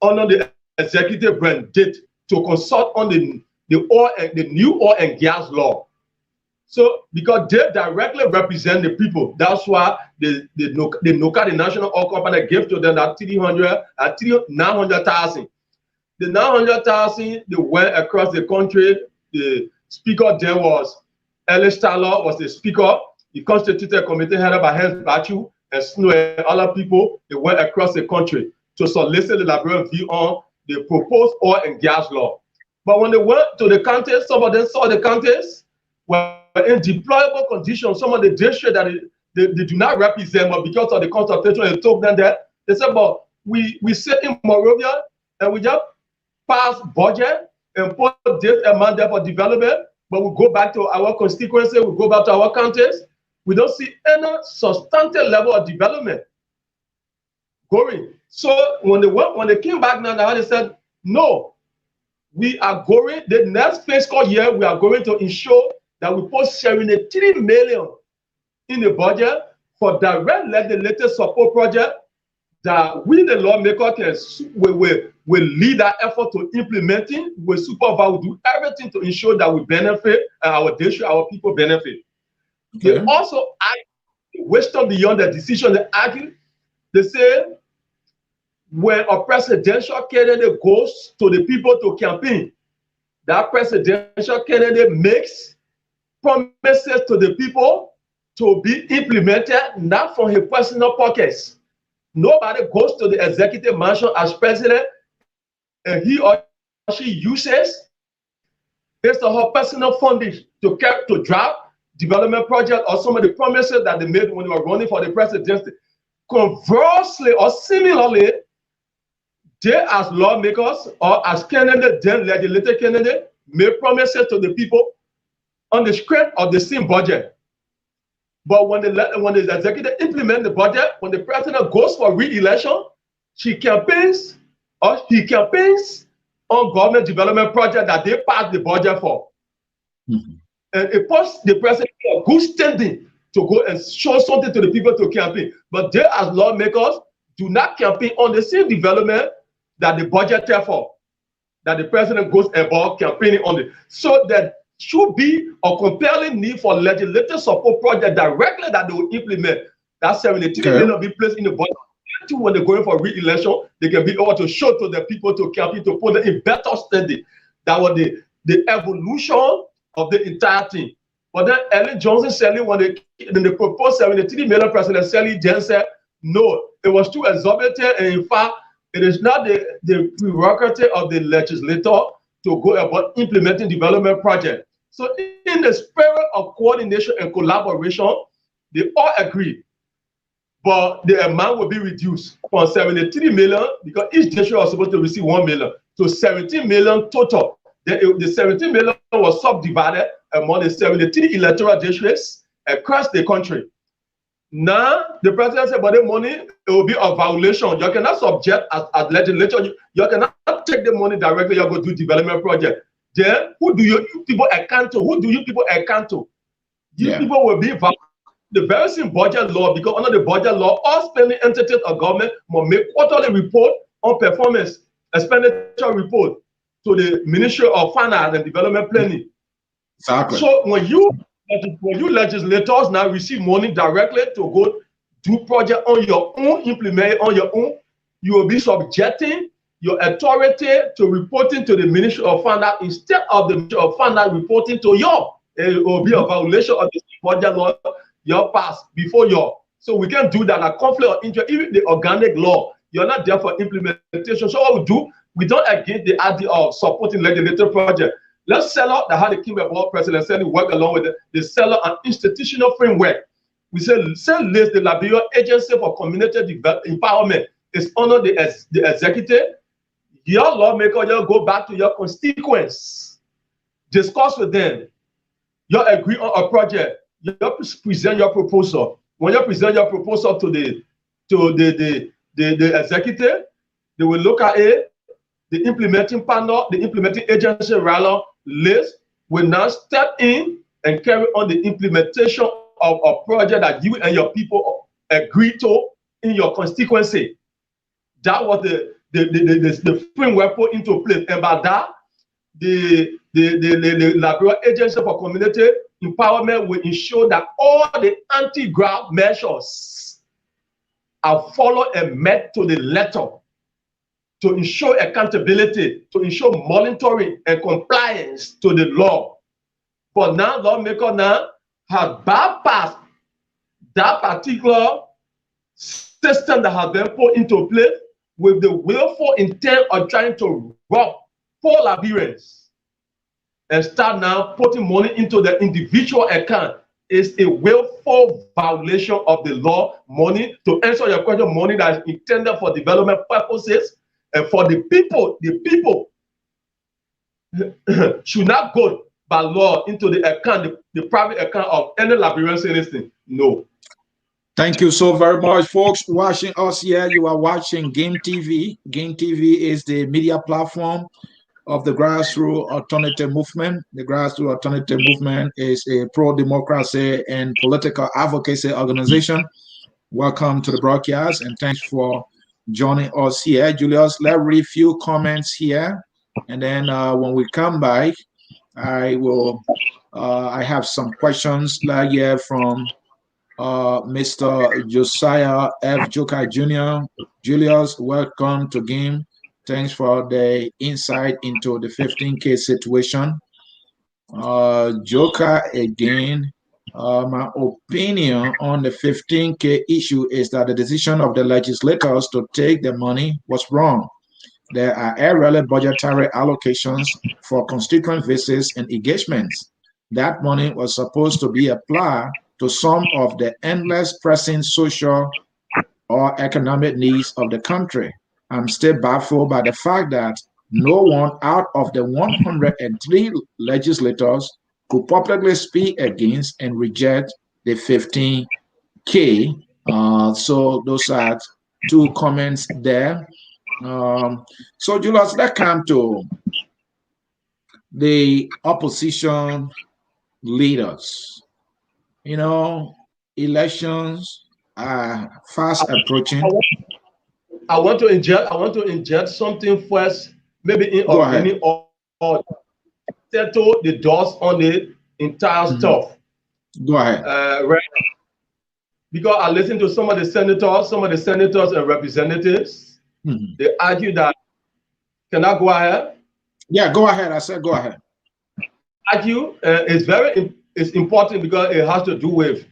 under the executive branch did to consult on the new oil and gas law. So because they directly represent the people, that's why the NOCA, the National Oil Company, gave to them that $900,000. The $900,000, they went across the country. The speaker then was Ellis Taylor, was the speaker. He constituted a committee headed by Hans Bachu and Snow and other people. They went across the country to solicit the Liberian view on the proposed oil and gas law. But when they went to the counties, some of them saw the counties were in deployable conditions. Some of the districts that they do not represent, but because of the consultation, they told them that they said, but we sit in Morovia and we just pass budget and put this amount there for development, but we go back to our constituency, we go back to our counties. We don't see any substantive level of development going. So when they came back now, they said, no, we are going, the next fiscal year, we are going to ensure that we put $73 million in the budget for direct legislative support project that we, the lawmaker, will lead that effort to implementing, will supervise, will do everything to ensure that we benefit and our district, our people benefit. Okay. They also argue wisdom beyond the decision. They argue, they say, when a presidential candidate goes to the people to campaign, that presidential candidate makes promises to the people to be implemented, not from his personal pockets. Nobody goes to the executive mansion as president and he or she uses based on her personal funding to draft development project or some of the promises that they made when they were running for the presidency. Conversely or similarly, they as lawmakers or as candidates, then legislative candidates, make promises to the people on the script of the same budget. But when the executive implement the budget, when the president goes for re-election, she campaigns or he campaigns on government development project that they pass the budget for. Mm-hmm. And it puts the president in a good standing to go and show something to the people to campaign. But they as lawmakers do not campaign on the same development that the budget for, that the president goes about campaigning on it. So that should be a compelling need for legislative support project directly that they will implement. That 73 million will be placed in the budget. When they're going for re-election, they can be able to show to the people to campaign to put them in better standing. That was the evolution of the entire thing. But then Ellen Johnson said when they proposed 73 million, President Sally then said, no, it was too exorbitant, and in fact, it is not the prerogative of the legislator to go about implementing development projects. So in the spirit of coordination and collaboration, they all agree. But the amount will be reduced from 73 million, because each district was supposed to receive 1 million, to 17 million total. The 17 million was subdivided among the 73 electoral districts across the country. Now, the president said, but the money, it will be a violation. You cannot subject as legislature. You cannot take the money directly. You go do development project. Then, who do you people account to? Who do you people account to? You people will be the very same budget law, because under the budget law, all spending entities of government must make quarterly report on performance, expenditure report to the Ministry of Finance and Development Planning. Exactly. So when you legislators now receive money directly to go do project on your own, implement it on your own, you will be subjecting your authority to reporting to the Ministry of Finance instead of the Ministry of Finance reporting to you. It will be a violation of the budget law, your past before your. So we can't do that. A conflict of interest, even the organic law, you're not there for implementation. So what we do, we don't against the idea of supporting legislative project. Let's sell out the how the King of President Senate work along with the seller and institutional framework. We say list the Liberia Agency for Community Empowerment is under the executive. Your lawmaker, you go back to your constituents, discuss with them. You agree on a project. You present your proposal. When you present your proposal to the executive, they will look at it. The implementing panel, the implementing agency rather list will now step in and carry on the implementation of a project that you and your people agree to in your constituency. That was the framework put into place, and by that, the Liberia Agency for Community Empowerment will ensure that all the anti-graft measures are followed and met to the letter, to ensure accountability, to ensure monitoring and compliance to the law. But now, lawmaker now has bypassed that particular system that has been put into place with the willful intent of trying to rob poor Liberians and start now putting money into the individual account. Is a willful violation of the law. Money, to answer your question, money that is intended for development purposes and for the people should not go by law into the account, the private account of any Liberian citizen. No. Thank you so very much, folks watching us here. You are watching Gam TV. Gam TV is the media platform of the Grassroots Alternative Movement. The Grassroots Alternative Movement is a pro-democracy and political advocacy organization. Welcome to the broadcast, and thanks for joining us here. Julius, let's read a few comments here, and then when we come back, I have some questions like here from Mr. Josiah F. Joka Jr. Julius, welcome to Game. Thanks for the insight into the 15K situation. Joka again. My opinion on the 15K issue is that the decision of the legislators to take the money was wrong. There are irrelevant budgetary allocations for constituent visits and engagements. That money was supposed to be applied to some of the endless pressing social or economic needs of the country. I'm still baffled by the fact that no one out of the 103 legislators could publicly speak against and reject the 15K. So those are two comments there. So Julius, let's come to the opposition leaders. You know, elections are fast approaching. I want to inject something first, maybe in or settle the dust on the entire stuff. Go ahead. Right? Because I listened to some of the senators and representatives. They argue that. Can I go ahead? Yeah, go ahead. I said go ahead. Argue it's important because it has to do with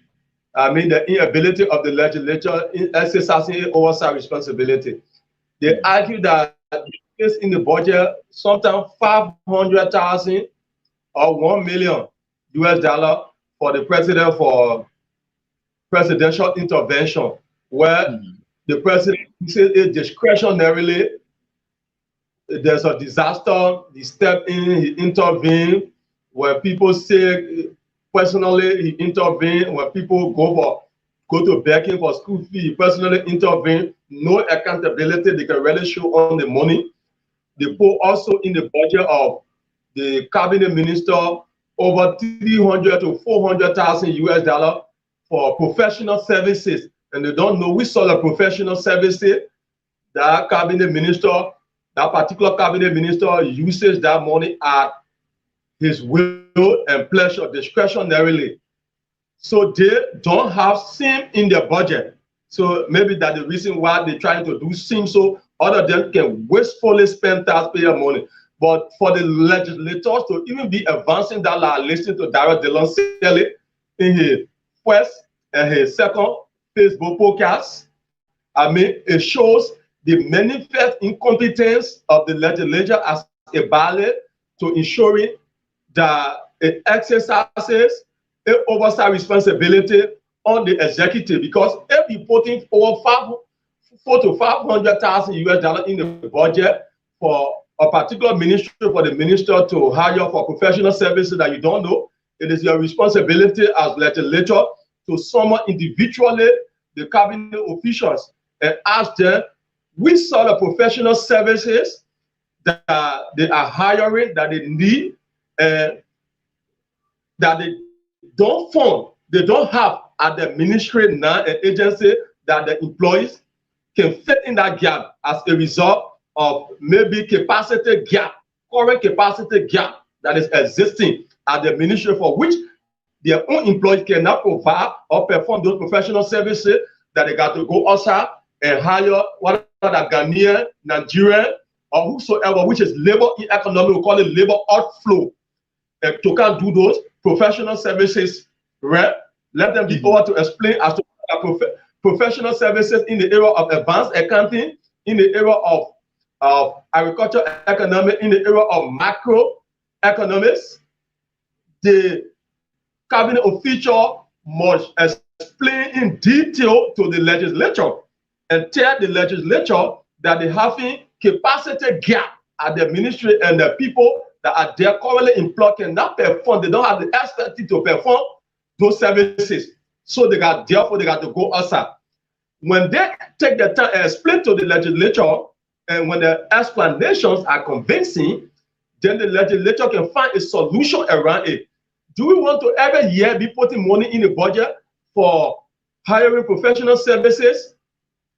the inability of the legislature in exercising oversight responsibility. They argue that in the budget, sometimes 500,000 or $1 million for the president for presidential intervention, where the president says it discretionarily. There's a disaster, he step in, he intervene. Where people say personally he intervene. When people go to begging for school fee, he personally intervene. No accountability they can really show on the money. They put also in the budget of the cabinet minister over 300 to 400,000 US$ for professional services, and they don't know which sort of professional services that particular cabinet minister uses that money at his will and pleasure discretionarily. So they don't have SIM in their budget. So maybe that's the reason why they're trying to do SIM, so other than can wastefully spend taxpayer money. But for the legislators to even be advancing that, like listening to Dara Dillon Selly in his first and his second Facebook podcast, it shows the manifest incompetence of the legislature as a body to ensuring that it exercises an oversight responsibility on the executive, because if you're putting over 400 to 500,000 US$ in the budget for a particular ministry, for the minister to hire for professional services that you don't know, it is your responsibility as legislature to summon individually the cabinet officials and ask them which sort of professional services that they are hiring, that they need, and that they don't fund, they don't have at the ministry now, an agency that the employees can fit in that gap as a result of maybe capacity gap, current capacity gap that is existing at the ministry, for which their own employees cannot provide or perform those professional services, that they got to go outside and hire whether that Ghanaian, Nigerian, or whosoever, which is labor in economy, we call it labor outflow, to can do those professional services, right? Let them be over to explain as to professional services in the area of advanced accounting, in the area of agriculture economics, in the area of macroeconomics. The cabinet official must explain in detail to the legislature and tell the legislature that they have a capacity gap at the ministry, and the people that are there currently employed cannot perform. They don't have the expertise to perform those services. So therefore they got to go outside. When they take the time and explain to the legislature, and when the explanations are convincing, then the legislature can find a solution around it. Do we want to every year be putting money in the budget for hiring professional services?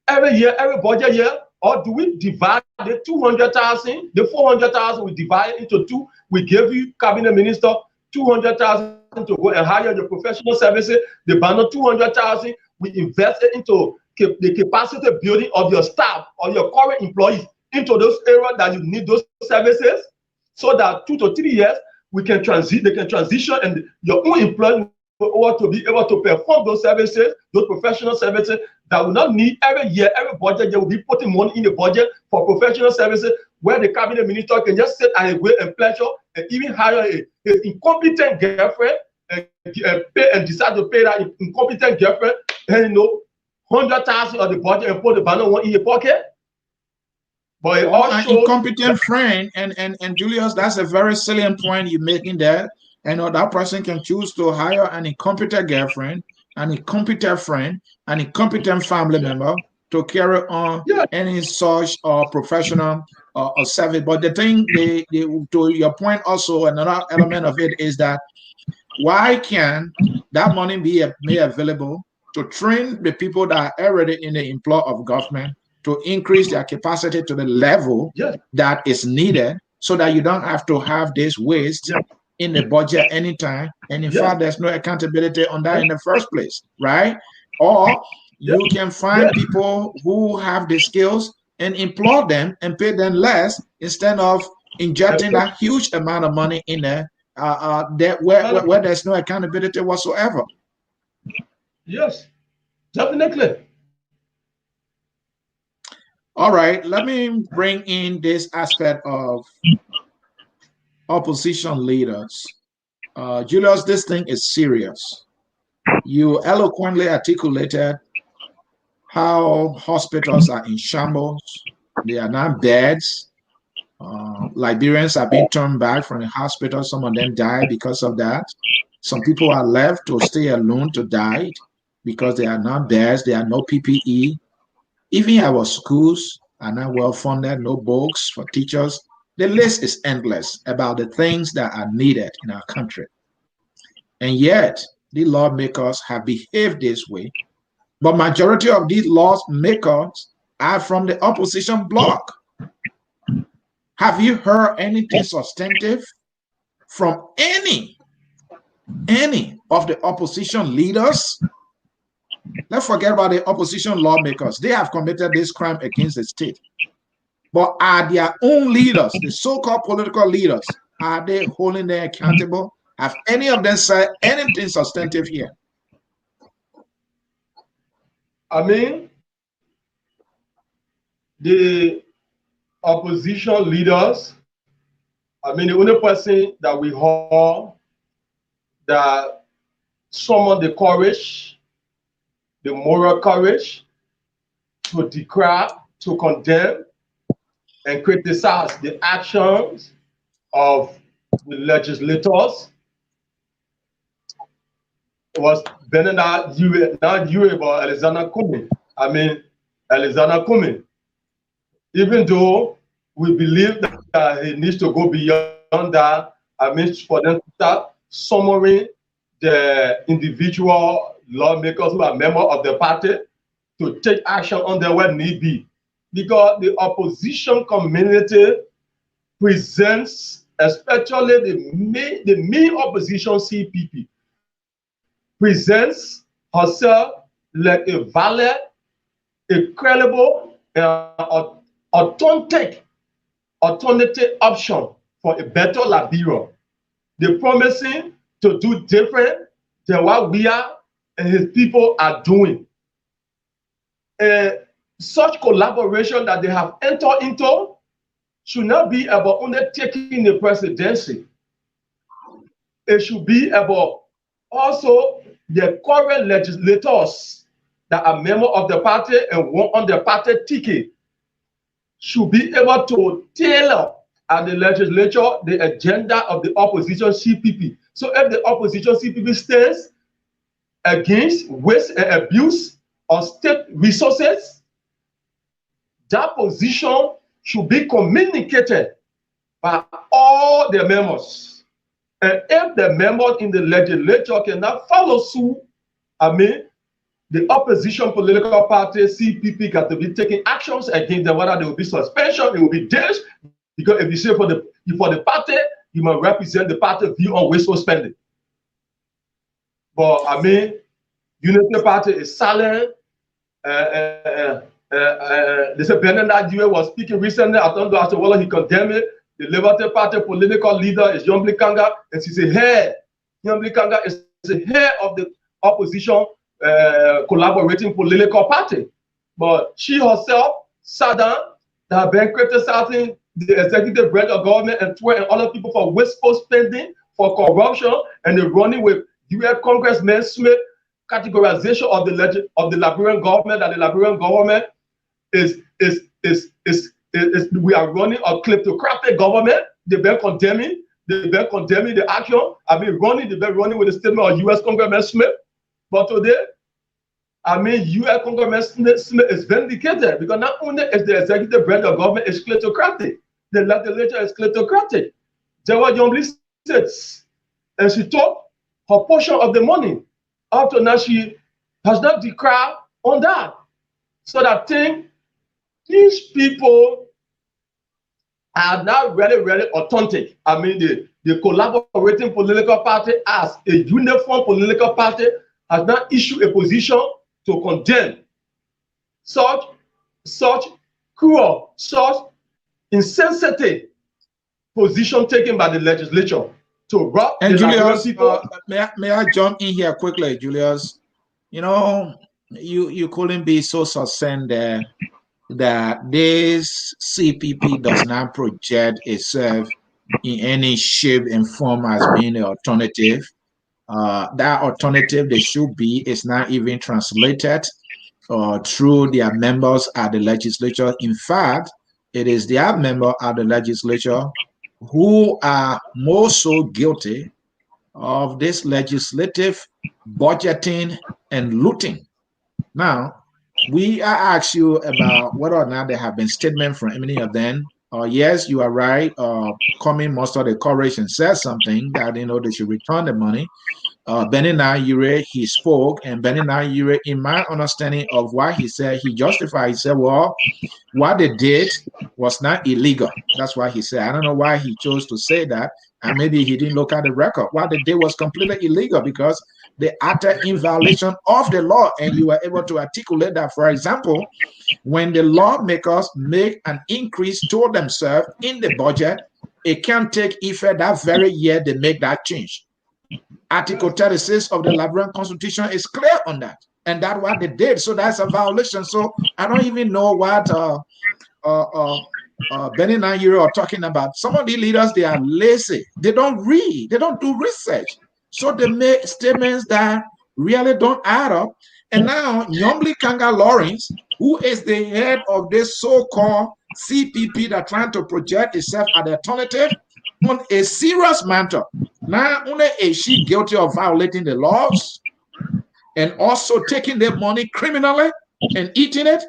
Every year, every budget year? Or do we divide the 200,000, the 400,000 we divide into two? We give you, cabinet minister, 200,000 to go and hire your professional services. The balance 200,000, we invest it into the capacity building of your staff or your current employees into those areas that you need those services, so that 2 to 3 years we can transit, they can transition, and your own employees will to be able to perform those services, those professional services that will not need every year, every budget year will be putting money in the budget for professional services, where the cabinet minister can just sit at his will and pleasure and even hire his incompetent girlfriend and pay and decide to pay that incompetent girlfriend, and 100,000 of the budget and put the banner one in your pocket. But it an incompetent friend, and Julius, that's a very salient point you're making there. And that person can choose to hire an incompetent girlfriend, an incompetent friend, an incompetent family member to carry on any such professional service. But the thing, to your point also, another element of it is that why can that money be made available to train the people that are already in the employ of government to increase their capacity to the level that is needed, so that you don't have to have this waste in the budget anytime, and in fact there's no accountability on that in the first place, right? Or you can find people who have the skills and employ them and pay them less, instead of injecting that huge amount of money in there where there's no accountability whatsoever. Yes, definitely. All right, let me bring in this aspect of opposition leaders. Julius, this thing is serious. You eloquently articulated how hospitals are in shambles. They are not beds. Liberians are being turned back from the hospital. Some of them died because of that. Some people are left to stay alone to die because they are not beds. There are no PPE. Even our schools are not well funded, no books for teachers. The list is endless about the things that are needed in our country. And yet, the lawmakers have behaved this way. But majority of these lawmakers are from the opposition bloc. Have you heard anything substantive from any of the opposition leaders? Let's forget about the opposition lawmakers. They have committed this crime against the state. But are their own leaders, the so-called political leaders, are they holding them accountable? Have any of them said anything substantive here? I mean, the opposition leaders, I mean, the only person that we heard that summoned the courage, the moral courage to decry, to condemn, and criticize the actions of the legislators was Benedict, not you, but Alexander Cumming. I mean, Alexander Cumming. Even though we believe that he needs to go beyond that, I mean, for them to start summarizing the individual lawmakers who are members of the party to take action on them where need be. Because the opposition community presents, especially the main opposition CPP, presents herself like a valid, a credible, authentic alternative option for a better Liberia. They're promising to do different than what we are and his people are doing. Such collaboration that they have entered into should not be about only taking the presidency. It should be about also the current legislators that are members of the party and want on the party ticket should be able to tailor at the legislature the agenda of the opposition CPP. So if the opposition CPP stands against waste and abuse of state resources, that position should be communicated by all the members. And if the members in the legislature cannot follow suit, the opposition political party, CPP, got to be taking actions against them, whether there will be suspension, it will be days, because if you say for the party, you must represent the party view on wasteful spending. But Unity Party is silent. They said Bernard Dewey was speaking recently. I don't know as to whether he condemned it. The Liberty Party political leader is Yomli Kanga, and she's a head. Yomli Kanga is the head of the opposition collaborating political party. But she herself sat down, that have been criticizing the executive branch of government and other people for wasteful spending, for corruption, and they're running with U.S. Congressman Smith categorization of the Liberian government, that the Liberian government is we are running a kleptocratic government. They've been condemning the action. They've been running with the statement of U.S. Congressman Smith. But today, U.S. Congressman Smith is vindicated, because not only is the executive branch of government is kleptocratic, the legislature is kleptocratic. Jawad Yombly sits and she took her portion of the money. Up to now, she has not declared on that. So that thing, these people are not really authentic. The collaborating political party as a uniform political party has not issued a position to condemn such cruel, such insensitive position taken by the legislature to rob the Julius, people. May I jump in here quickly, Julius? You couldn't be so succinct there that this CPP does not project itself in any shape and form as being an alternative. That alternative they should be is not even translated through their members at the legislature. In fact, it is their member at the legislature who are more so guilty of this legislative budgeting and looting. Now, we are asked you about whether or not there have been statements from any of them. Yes, you are right. Coming most of the corporation said something that they should return the money. Benny Nayure, he spoke, and Benny Nayure, in my understanding of what he said, he justified. He said, well, what they did was not illegal. That's why he said. I don't know why he chose to say that, and maybe he didn't look at the record. What they did was completely illegal because they acted in violation of the law, and you were able to articulate that. For example, when the lawmakers make an increase to themselves in the budget, it can take effect that very year they make that change. Article 36 of the Liberian Constitution is clear on that, and that's what they did. So that's a violation. So I don't even know what Benny Nayure are talking about. Some of the leaders, they are lazy. They don't read. They don't do research. So they make statements that really don't add up. And now Yomli Kanga Lawrence, who is the head of this so-called CPP that trying to project itself as the alternative, on a serious matter. Not only is she guilty of violating the laws and also taking their money criminally and eating it,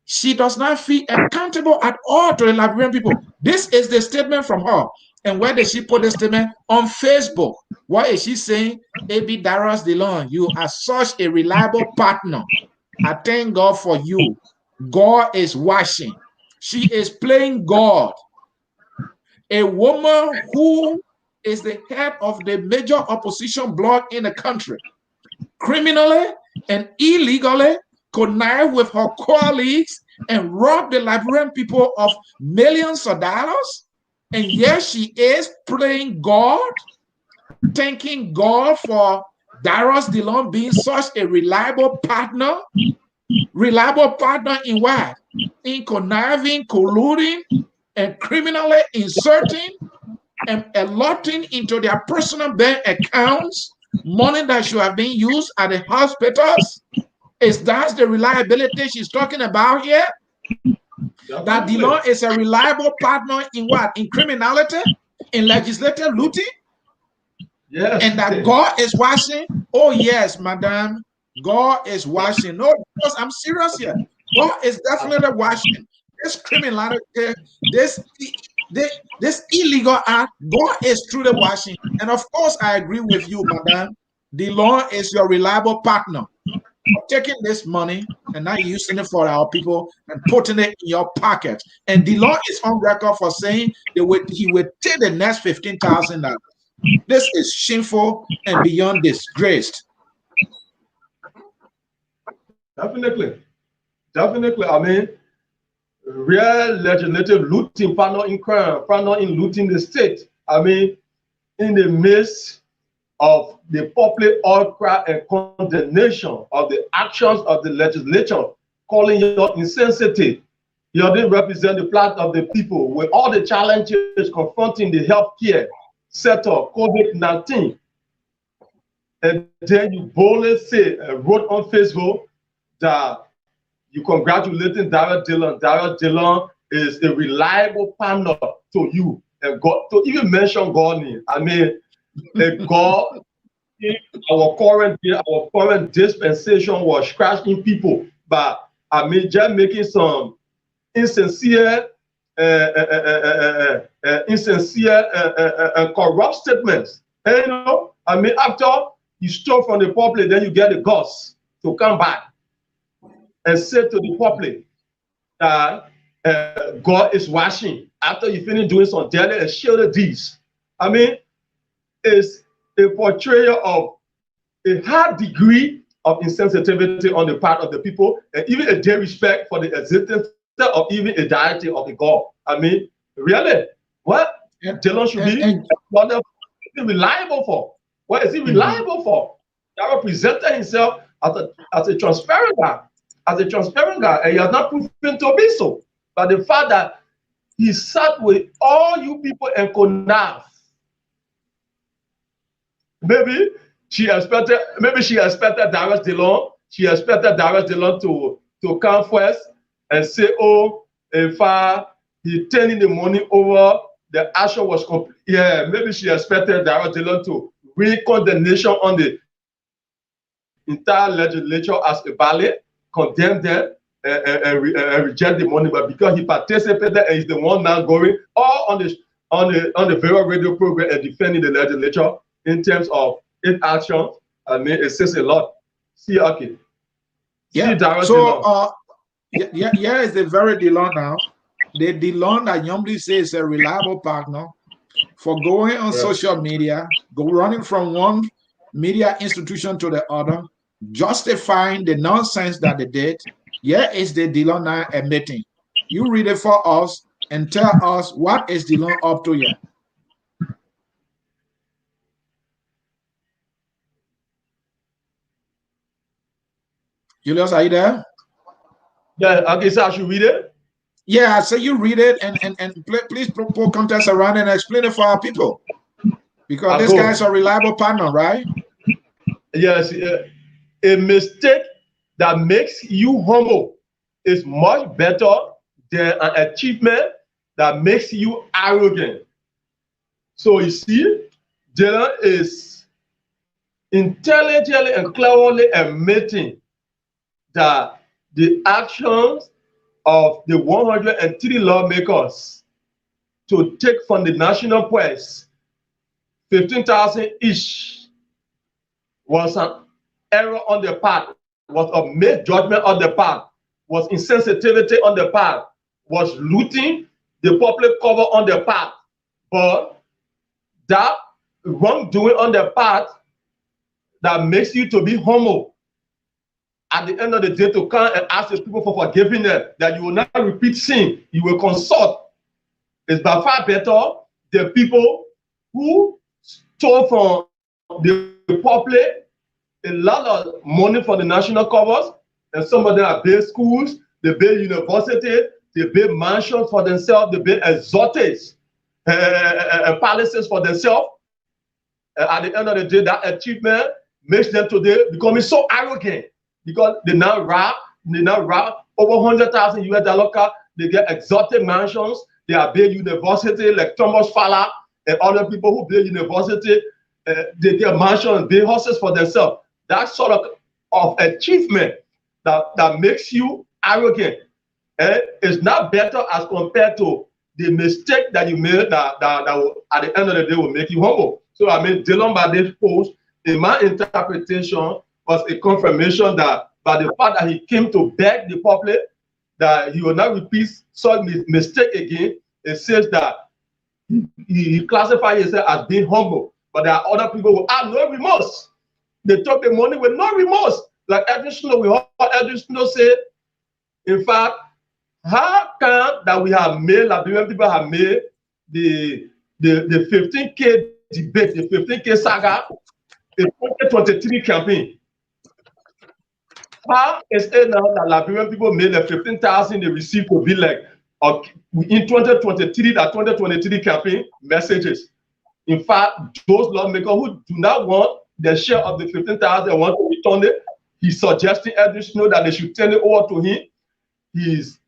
she does not feel accountable at all to the Liberian people. This is the statement from her. And where did she put the statement? On Facebook. What is she saying? A.B. Daras DeLon, you are such a reliable partner. I thank God for you. God is watching. She is playing God. A woman who is the head of the major opposition bloc in the country, criminally and illegally connive with her colleagues and rob the Liberian people of millions of dollars. And yes, she is playing God, thanking God for Daras DeLon being such a reliable partner. Reliable partner in what? In conniving, colluding, and criminally inserting and allotting into their personal bank accounts money that should have been used at the hospitals. Is that the reliability she's talking about here? That DeLon is a reliable partner in what? In criminality? In legislative looting? Yes. And that God is watching? Oh yes, madam. God is watching. No, because I'm serious here. God is definitely watching. This criminality, this this illegal act, God is through the washing. And of course, I agree with you, madam. The law is your reliable partner. Taking this money and not using it for our people and putting it in your pocket. And the law is on record for saying that he would take the next $15,000. This is shameful and beyond disgraced. Definitely. I mean, real legislative looting, partner in crime, partner in looting the state. I mean, in the midst of the public outcry and condemnation of the actions of the legislature, calling you insensitive. You didn't represent the plight of the people with all the challenges confronting the healthcare sector, COVID-19. And then you boldly say, wrote on Facebook that you congratulating Darrell Dillon. Darrell Dillon is a reliable partner to you. And God, to even mention God name. I mean, God in our current dispensation was scratching people, but I mean just making some insincere corrupt statements. And, you know, I mean, after you stole from the public, then you get the guts to come back and say to the public that God is washing after you finish doing some daily and shady deeds. I mean, it's a portrayal of a high degree of insensitivity on the part of the people, and even a disrespect for the existence of even a deity of the God. I mean, really, what Dillon should be reliable for? What is he reliable for? He represented himself as a transparent guy, and he has not proven to be so. But the fact that he sat with all you people and connive. Maybe she expected Darrell Dillon. She expected Darrell Dillon to come first and say, "Oh, if he turning the money over, the action was complete." Yeah, maybe she expected Darrell Dillon to read condemnation on the entire legislature as a ballot, condemn them and reject the money. But because he participated and is the one now going all on the very radio program and defending the legislature. In terms of its action, I mean, it says a lot. See, okay. Yeah. So, here is the very Dillon now. The Dillon that normally says a reliable partner for going on social media, running from one media institution to the other, justifying the nonsense that they did. Here is the Dillon now admitting. You read it for us and tell us what is Dillon up to here. Julius, are you there? Yeah, okay, so I should read it? Yeah, so you read it and please put context around it and explain it for our people. Because this guy's a reliable partner, right? Yes, a mistake that makes you humble is much better than an achievement that makes you arrogant. So you see, Dillon is intelligently and cleverly admitting that the actions of the 103 lawmakers to take from the national purse 15,000 each was an error on the part, was a misjudgment on the part, was insensitivity on the part, was looting the public cover on the part. But that wrongdoing on the part that makes you to be humble at the end of the day to come and ask the people for forgiveness, that you will not repeat sin, you will consult. It's by far better the people who stole from the public a lot of money for the national covers, and some of them are built schools, they build universities, they build mansions for themselves, they build exotic palaces for themselves. At the end of the day, that achievement makes them today becoming so arrogant, because they now rob over 100,000 US dollar car. They get exotic mansions. They are build university like Thomas Fowler and other people who build university. They get mansions, build houses for themselves. That sort of achievement that makes you arrogant is not better as compared to the mistake that you made that will, at the end of the day will make you humble. So I mean, Dylan Bade's post, in my interpretation, was a confirmation that by the fact that he came to beg the public that he will not repeat such mistake again, it says that he classified himself as being humble. But there are other people who have no remorse. They took the money with no remorse. Like Edwin Snow, we heard Edwin Snow say, in fact, how come that we have made, Liberian people have made the 15K debate, the 15K saga, the 2023 campaign? How is it now that Liberian people made the 15,000 they received to be like in 2023, that 2023 campaign messages? In fact, those lawmakers who do not want the share of the 15,000 want to return it, he's suggesting Edwin Snow that they should turn it over to him. He's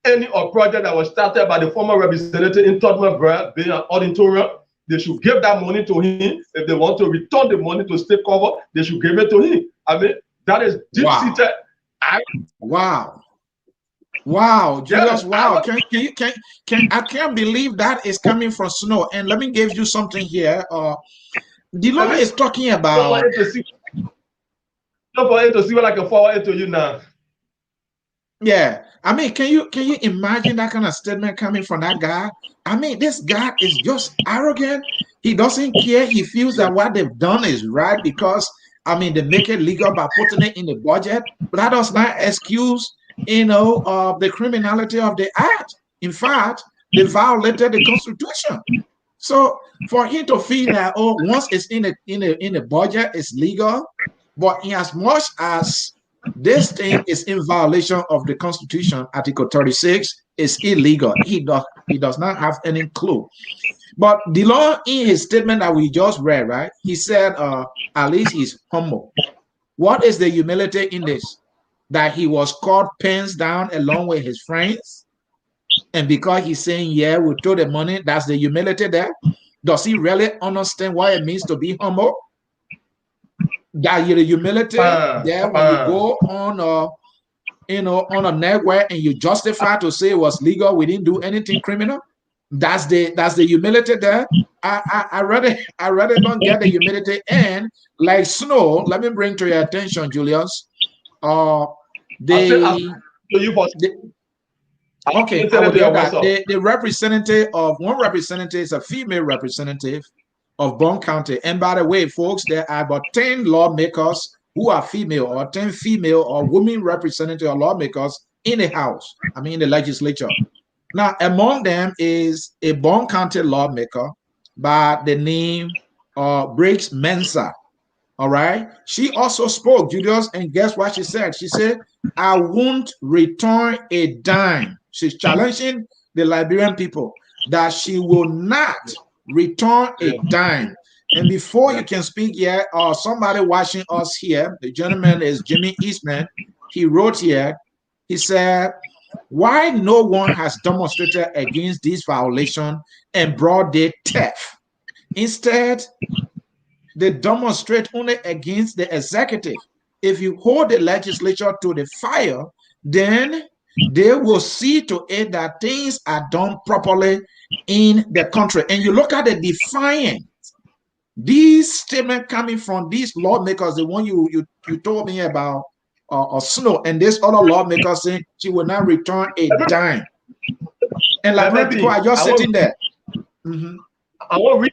any project that was started by the former representative in Tottenham, being an auditorium, they should give that money to him. If they want to return the money to state cover, they should give it to him. I mean, that is deep-seated. Wow. Wow, Julius, Yes, wow. I can't believe that is coming from Snow. And let me give you something here. Dylan is talking about. Don't forget to see what I can forward it to you now. Yeah, I mean, can you imagine that kind of statement coming from that guy? I mean, this guy is just arrogant. He doesn't care. He feels that what they've done is right because, I mean, they make it legal by putting it in the budget. But that does not excuse, the criminality of the act. In fact, they violated the Constitution. So for him to feel that, once it's in the budget, it's legal. But in as much as this thing is in violation of the Constitution, Article 36 is illegal. He does not have any clue. But Dylan, in his statement that we just read, right, he said at least he's humble. What is the humility in this? That he was caught pens down along with his friends, and because he's saying, yeah, we throw the money, that's the humility there. Does he really understand what it means to be humble? That the humility there when you go on on a network and you justify to say it was legal, we didn't do anything criminal. That's the humility there. I rather don't get the humility. And like Snow, let me bring to your attention, Julius. The representative of one representative is a female representative of Bond County. And by the way, folks, there are about 10 lawmakers who are female, or 10 female or women representative or lawmakers in the House, I mean in the legislature. Now, among them is a Bond County lawmaker by the name of Briggs Mensa. All right. She also spoke, Julius, and guess what she said? She said, I won't return a dime. She's challenging the Liberian people that she will not return a dime. And before you can speak here, somebody watching us here, the gentleman is Jimmy Eastman. He wrote here, he said, why no one has demonstrated against this violation and broad day theft? Instead, they demonstrate only against the executive. If you hold the legislature to the fire, then they will see to it that things are done properly in the country. And you look at the defiance, these statements coming from these lawmakers, the one you told me about, Snow, and this other lawmaker saying she will not return a dime. And like people are just sitting there. I won't read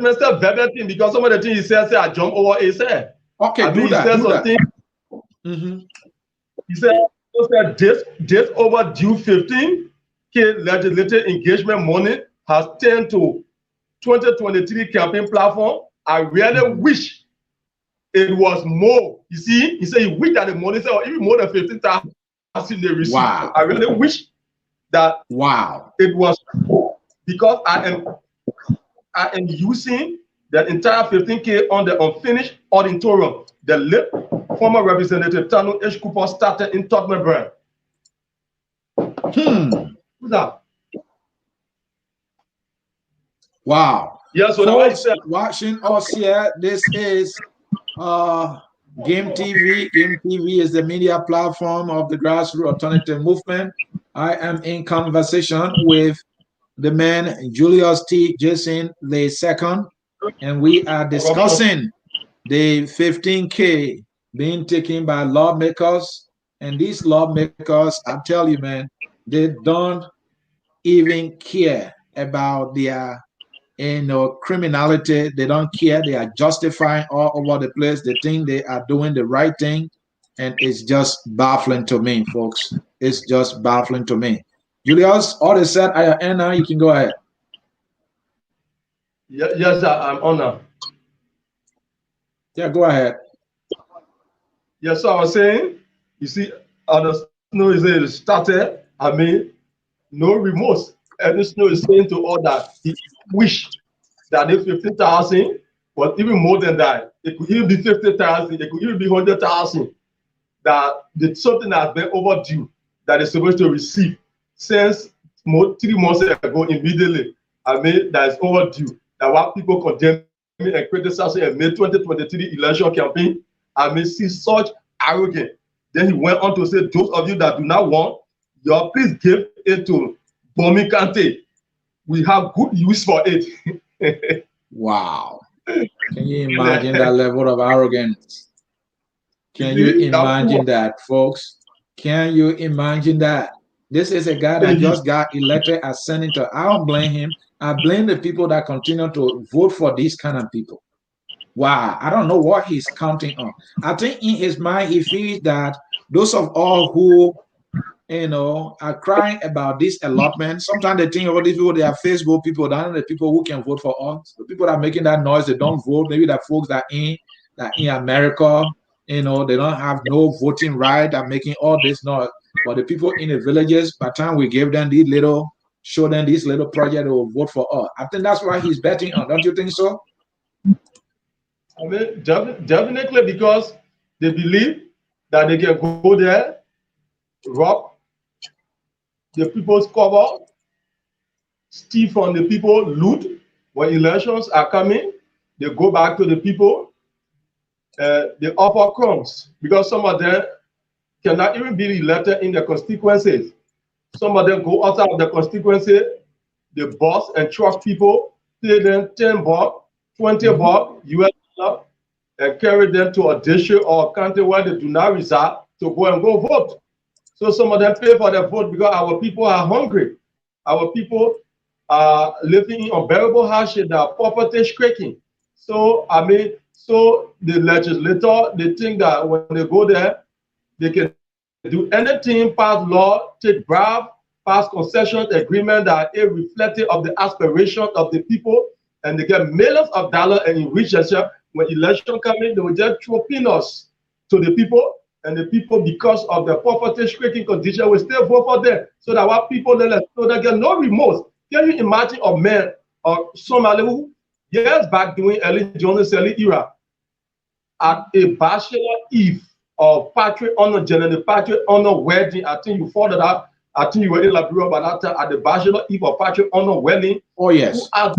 myself verbatim because some of the things he says I jump over his head. Okay, do that. He said this overdue 15K legislative engagement money has turned to 2023 campaign platform. I really wish it was more. You see, he said he wished that the money said even more than 15,000 they received. Wow. I really wish that it was because I am using the entire 15K on the unfinished auditorium. The late former representative Tanu H. Cooper started in Tottenham. Who's that? Wow. Yeah, so folks watching us here, this is Gam TV. Gam TV is the media platform of the grassroots alternative movement. I am in conversation with the man Julius T. Jason the second, and we are discussing the 15K being taken by lawmakers. And these lawmakers, I tell you, man, they don't even care about their criminality. They don't care. They are justifying all over the place. They think they are doing the right thing, and it's just baffling to me, folks. It's just baffling to me. Julius, all is said. I am now. You can go ahead. Yes, I'm honored. Yeah, go ahead. Yes, so I was saying, you see, on the snow is it started. I mean, no remorse. And the snow is saying to all that he wish that if 50,000, but even more than that, it could even be 50,000, it could even be 100,000. That it's something that's been overdue that is supposed to receive since 3 months ago immediately. I mean, that is overdue. That what people condemn me and criticize in May 2023 election campaign, I may see such arrogance. Then he went on to say, those of you that do not want, y'all please give it to Bomi Kante. We have good use for it. Wow. Can you imagine that level of arrogance? Can you imagine that, folks? Can you imagine that? This is a guy that just got elected as senator. I don't blame him. I blame the people that continue to vote for these kind of people. Wow, I don't know what he's counting on. I think in his mind, he feels that those of all who, are crying about this allotment. Sometimes they think about these people, they are Facebook people, they're not the people who can vote for us. The people that are making that noise, they don't vote. Maybe the folks that in America, they don't have no voting right, are making all this noise. But the people in the villages, by the time we give them show them this little project, they will vote for us. I think that's why he's betting on. Don't you think so? I mean, definitely, because they believe that they can go there, rob the people's cover, steal from the people, loot. When elections are coming, they go back to the people, they offer crumbs, because some of them cannot even be elected in their constituencies. Some of them go outside of the constituency, they boss and truck people, pay them $10, $20 US dollar, and carry them to a district or a country where they do not reside to go vote. So some of them pay for their vote because our people are hungry. Our people are living in unbearable hardship, they are poverty stricken. So I mean, so the legislator, they think that when they go there, they can do anything, pass law, take bribe, pass concession agreement that is reflective of the aspiration of the people, and they get millions of dollars and enrich themselves. When election coming, they will just throw peanuts to the people, and the people, because of the poverty-stricken condition, will still vote for them. So that what people they get no remorse. Can you imagine a man or somebody who years back during early Jonas era at a bachelor eve of patriot honor general, patriot honor wedding? I think you followed that. I think you were in Liberia by that time at the bachelor eve of patriot honor wedding. Oh yes. Who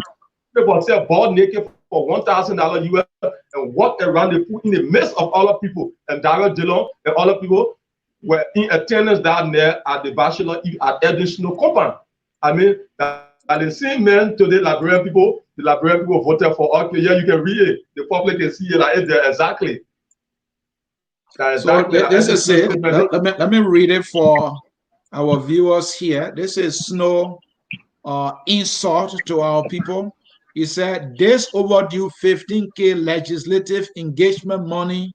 people say bald naked for $1,000 US and walk around the pool in the midst of all the people, and Daryl Dillon and all the people were in attendance down there at the bachelor eve at Edwin Snow compound. I mean, that the same men to the Liberian people voted for. Okay, yeah, you can read it. The public can see it like it there exactly. So this is it. Let me read it for our viewers here. This is Snow insult to our people. He said, this overdue 15K legislative engagement money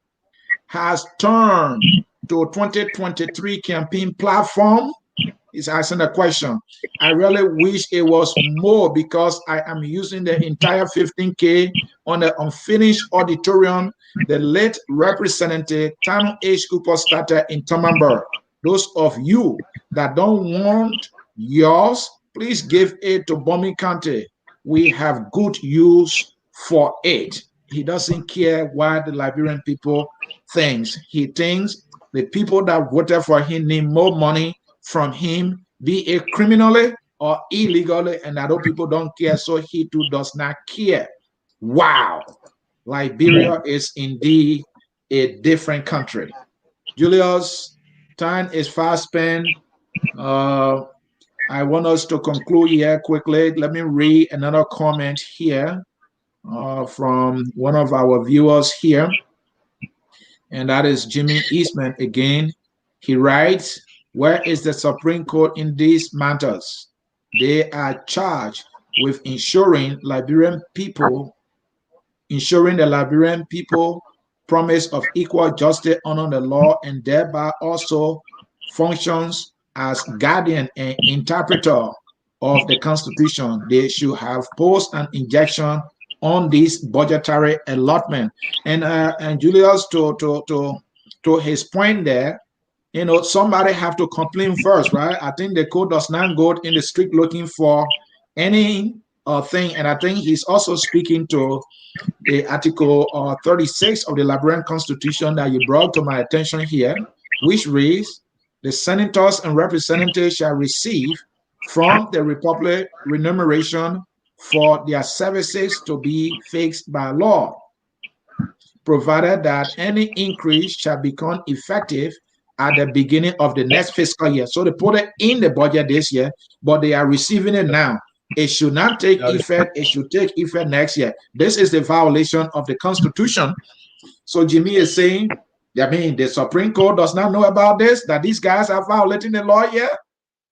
has turned to a 2023 campaign platform. He's asking a question. I really wish it was more because I am using the entire 15K on the unfinished auditorium the late Representative Tano H. Cooper started in Tomamber. Those of you that don't want yours, please give it to Bomi Kante. We have good use for it. He doesn't care what the Liberian people thinks. He thinks the people that voted for him need more money from him, be it criminally or illegally, and other people don't care, so he too does not care. Wow. Liberia is indeed a different country. Julius, time is fast spent. I want us to conclude here quickly. Let me read another comment here from one of our viewers here, and that is Jimmy Eastman again. He writes, where is the Supreme Court in these matters? They are charged with ensuring the Liberian people promise of equal justice under the law, and thereby also functions as guardian and interpreter of the Constitution. They should have posed an injection on this budgetary allotment. And Julius, to his point there, you know, somebody have to complain first, right? I think the code does not go in the street looking for any thing, and I think he's also speaking to the Article 36 of the Liberian Constitution that you brought to my attention here, which reads, the senators and representatives shall receive from the Republic remuneration for their services to be fixed by law, provided that any increase shall become effective at the beginning of the next fiscal year. So they put it in the budget this year, but they are receiving it now. It should not take effect. It should take effect next year. This is the violation of the Constitution. So Jimmy is saying, I mean, the Supreme Court does not know about this, that these guys are violating the law here.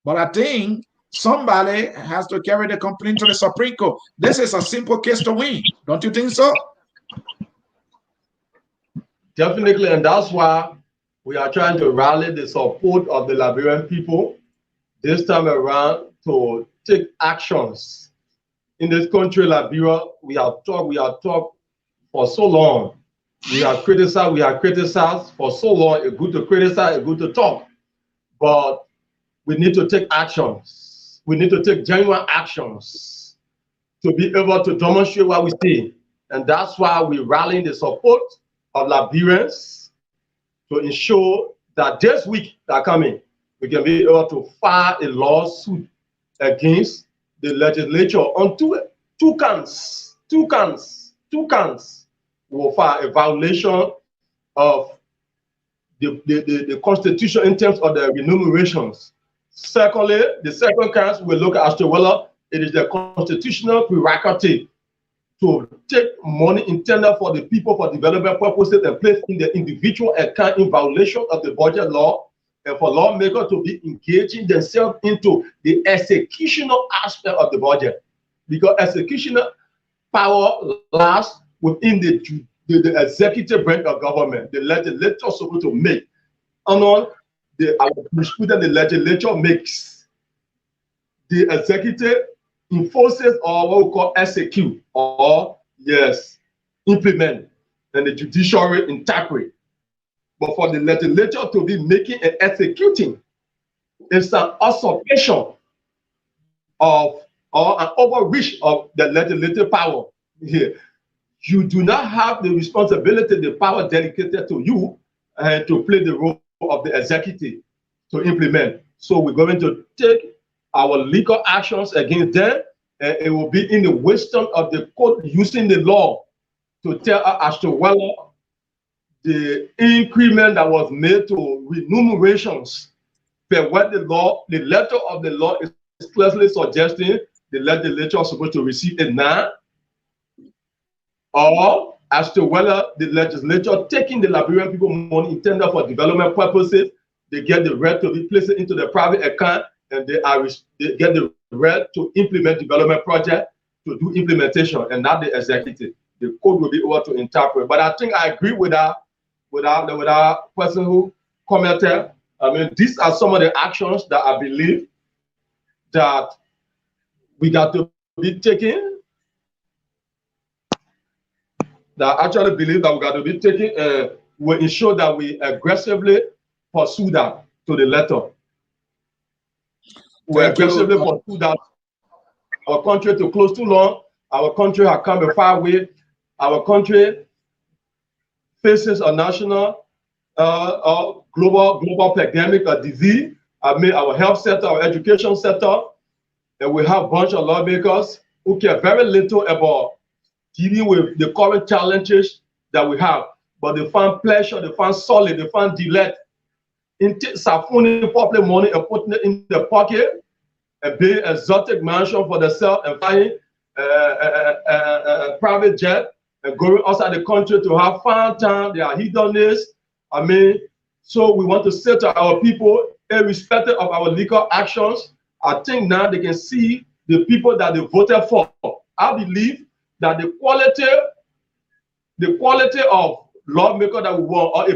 But I think somebody has to carry the complaint to the Supreme Court. This is a simple case to win. Don't you think so? Definitely, and that's why we are trying to rally the support of the Liberian people this time around to take actions. In this country, Liberia, we have talked for so long. We have criticized for so long. It's good to criticize, it's good to talk. But we need to take actions. We need to take genuine actions to be able to demonstrate what we see. And that's why we're rallying the support of Liberians to ensure that this week that coming, we can be able to file a lawsuit against the legislature on two counts. We will file a violation of the Constitution in terms of the remunerations. Secondly, the second count we look at as to whether it is the constitutional prerogative to take money intended for the people for development purposes and place in the individual account in violation of the budget law, and for lawmakers to be engaging themselves into the executional aspect of the budget, because executional power lies within the executive branch of government. The legislature is supposed to make, and on the legislature makes, the executive enforces, or what we call execute, or yes, implement, and the judiciary interpret. But for the legislature to be making and executing, it's an usurpation of, or an overreach of the legislative power here. You do not have the responsibility, the power dedicated to you, to play the role of the executive to implement. So we're going to take our legal actions against them, and it will be in the wisdom of the court using the law to tell us as to whether the increment that was made to remunerations per what the law, the letter of the law is clearly suggesting the legislature is supposed to receive it now, or as to whether the legislature taking the Liberian people money intended for development purposes, they get the right to be placed into the private account, and they get the right to implement development project, to do implementation, and not the executive. The code will be able to interpret. But I think I agree with our person who commented. I mean, these are some of the actions that I believe that we got to be taking. That I actually believe that we got to be taking. Will ensure that we aggressively pursue that to the letter. We aggressively pursue that. Our country to close too long. Our country has come a far way. Our country faces a national, global pandemic, a disease. I mean, our health sector, our education sector, and we have a bunch of lawmakers who care very little about dealing with the current challenges that we have. But they find pleasure, they find solid, they find delight in siphoning public money and putting it in the pocket a big exotic mansion for themselves and flying a private jet and going outside the country to have fun time. They are hedonists. I mean, so we want to say to our people, irrespective of our legal actions, I think now they can see the people that they voted for. I believe that the quality of lawmaker that we want, or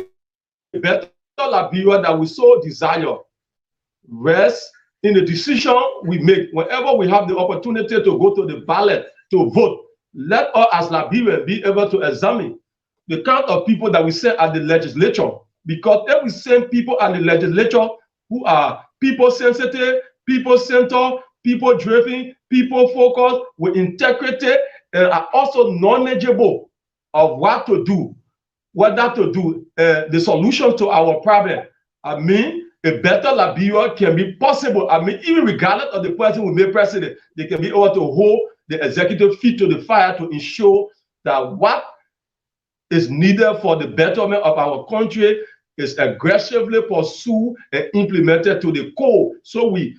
a better Liberia that we so desire, rests in the decision we make. Whenever we have the opportunity to go to the ballot to vote, let us as Liberians be able to examine the kind of people that we send at the legislature. Because if we send people at the legislature who are people sensitive, people centered, people driven, people focused, with integrity, and are also knowledgeable of what to do, the solution to our problem. I mean, a better Liberia can be possible. I mean, even regardless of the person who made president, they can be able to hold the executive feet to the fire to ensure that what is needed for the betterment of our country is aggressively pursued and implemented to the core. So we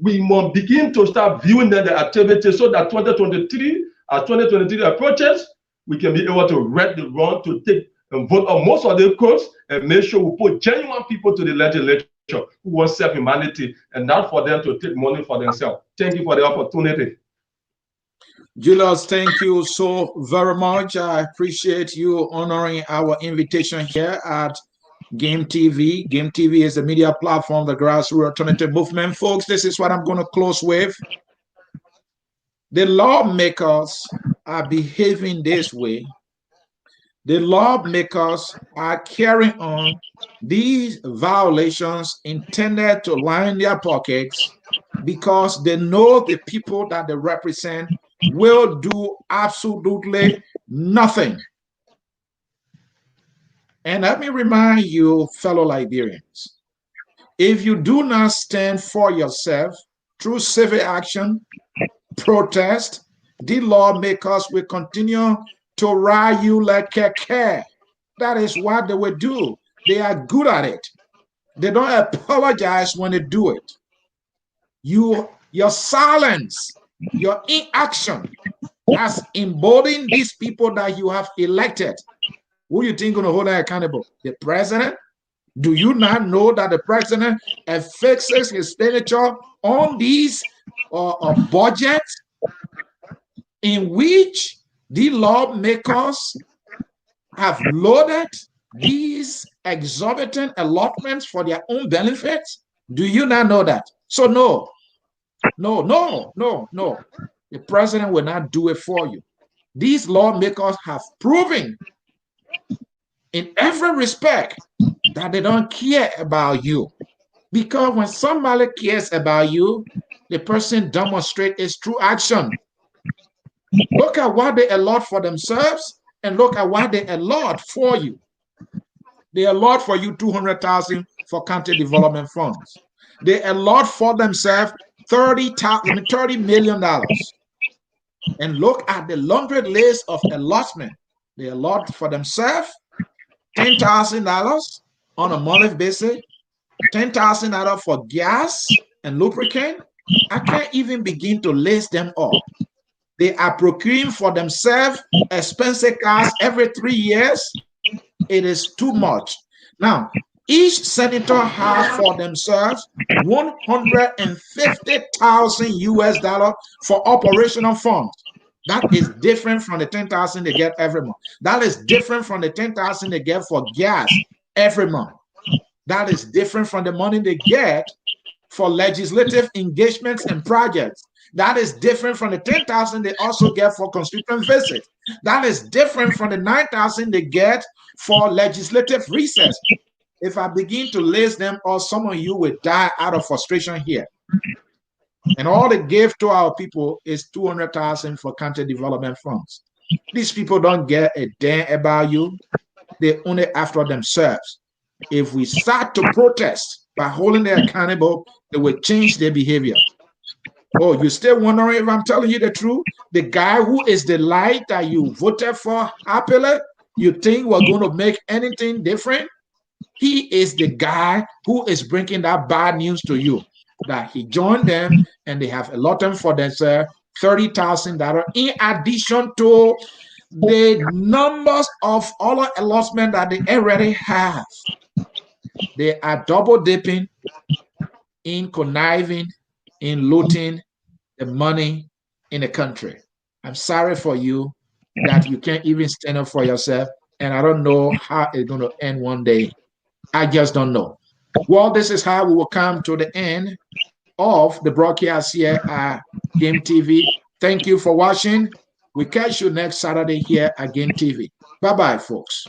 must begin to start viewing the activities so that 2023, as 2023 approaches, we can be able to read the run to take and vote on most of the courts and make sure we put genuine people to the legislature who want self-humanity and not for them to take money for themselves. Thank you for the opportunity. Julius, thank you so very much. I appreciate you honoring our invitation here at Gam TV. Gam TV is a media platform, the grassroots alternative movement. Folks, this is what I'm going to close with. The lawmakers are behaving this way. The lawmakers are carrying on these violations intended to line their pockets because they know the people that they represent will do absolutely nothing. And let me remind you, fellow Liberians, if you do not stand for yourself through civil action, protest, the lawmakers will continue to ride you like a cat. That is what they will do. They are good at it. They don't apologize when they do it. Your silence, your inaction has emboldened these people that you have elected. Who do you think is going to hold them accountable? The president? Do you not know that the president affixes his signature on these budgets in which the lawmakers have loaded these exorbitant allotments for their own benefits? Do you not know that? So no. The president will not do it for you. These lawmakers have proven in every respect that they don't care about you. Because when somebody cares about you, the person demonstrates its true action. Look at what they allot for themselves and look at what they allot for you. They allot for you $200,000 for county development funds. They allot for themselves $30 million. And look at the laundry list of allotment. They allot for themselves $10,000 on a monthly basis, $10,000 for gas and lubricant. I can't even begin to list them all. They are procuring for themselves expensive cars every 3 years. It is too much. Now, each senator has for themselves $150,000 for operational funds. That is different from the $10,000 they get every month. That is different from the $10,000 they get for gas every month. That is different from the money they get for legislative engagements and projects. That is different from the $10,000 they also get for constituent visits. That is different from the $9,000 they get for legislative recess. If I begin to list them all, some of you will die out of frustration here. And all they give to our people is $200,000 for county development funds. These people don't get a damn about you. They only after themselves. If we start to protest by holding them accountable, they will change their behavior. Oh, you're still wondering if I'm telling you the truth? The guy who is the light that you voted for happily, you think we're going to make anything different? He is the guy who is bringing that bad news to you. that he joined them and they have allotted for themselves $30,000 in addition to the numbers of other allotment that they already have. They are double dipping in conniving, in looting the money in the country. I'm sorry for you that you can't even stand up for yourself. And I don't know how it's going to end one day. I just don't know. Well, this is how we will come to the end of the broadcast here at Gam TV. Thank you for watching. We catch you next Saturday here at Gam TV. Bye-bye, folks.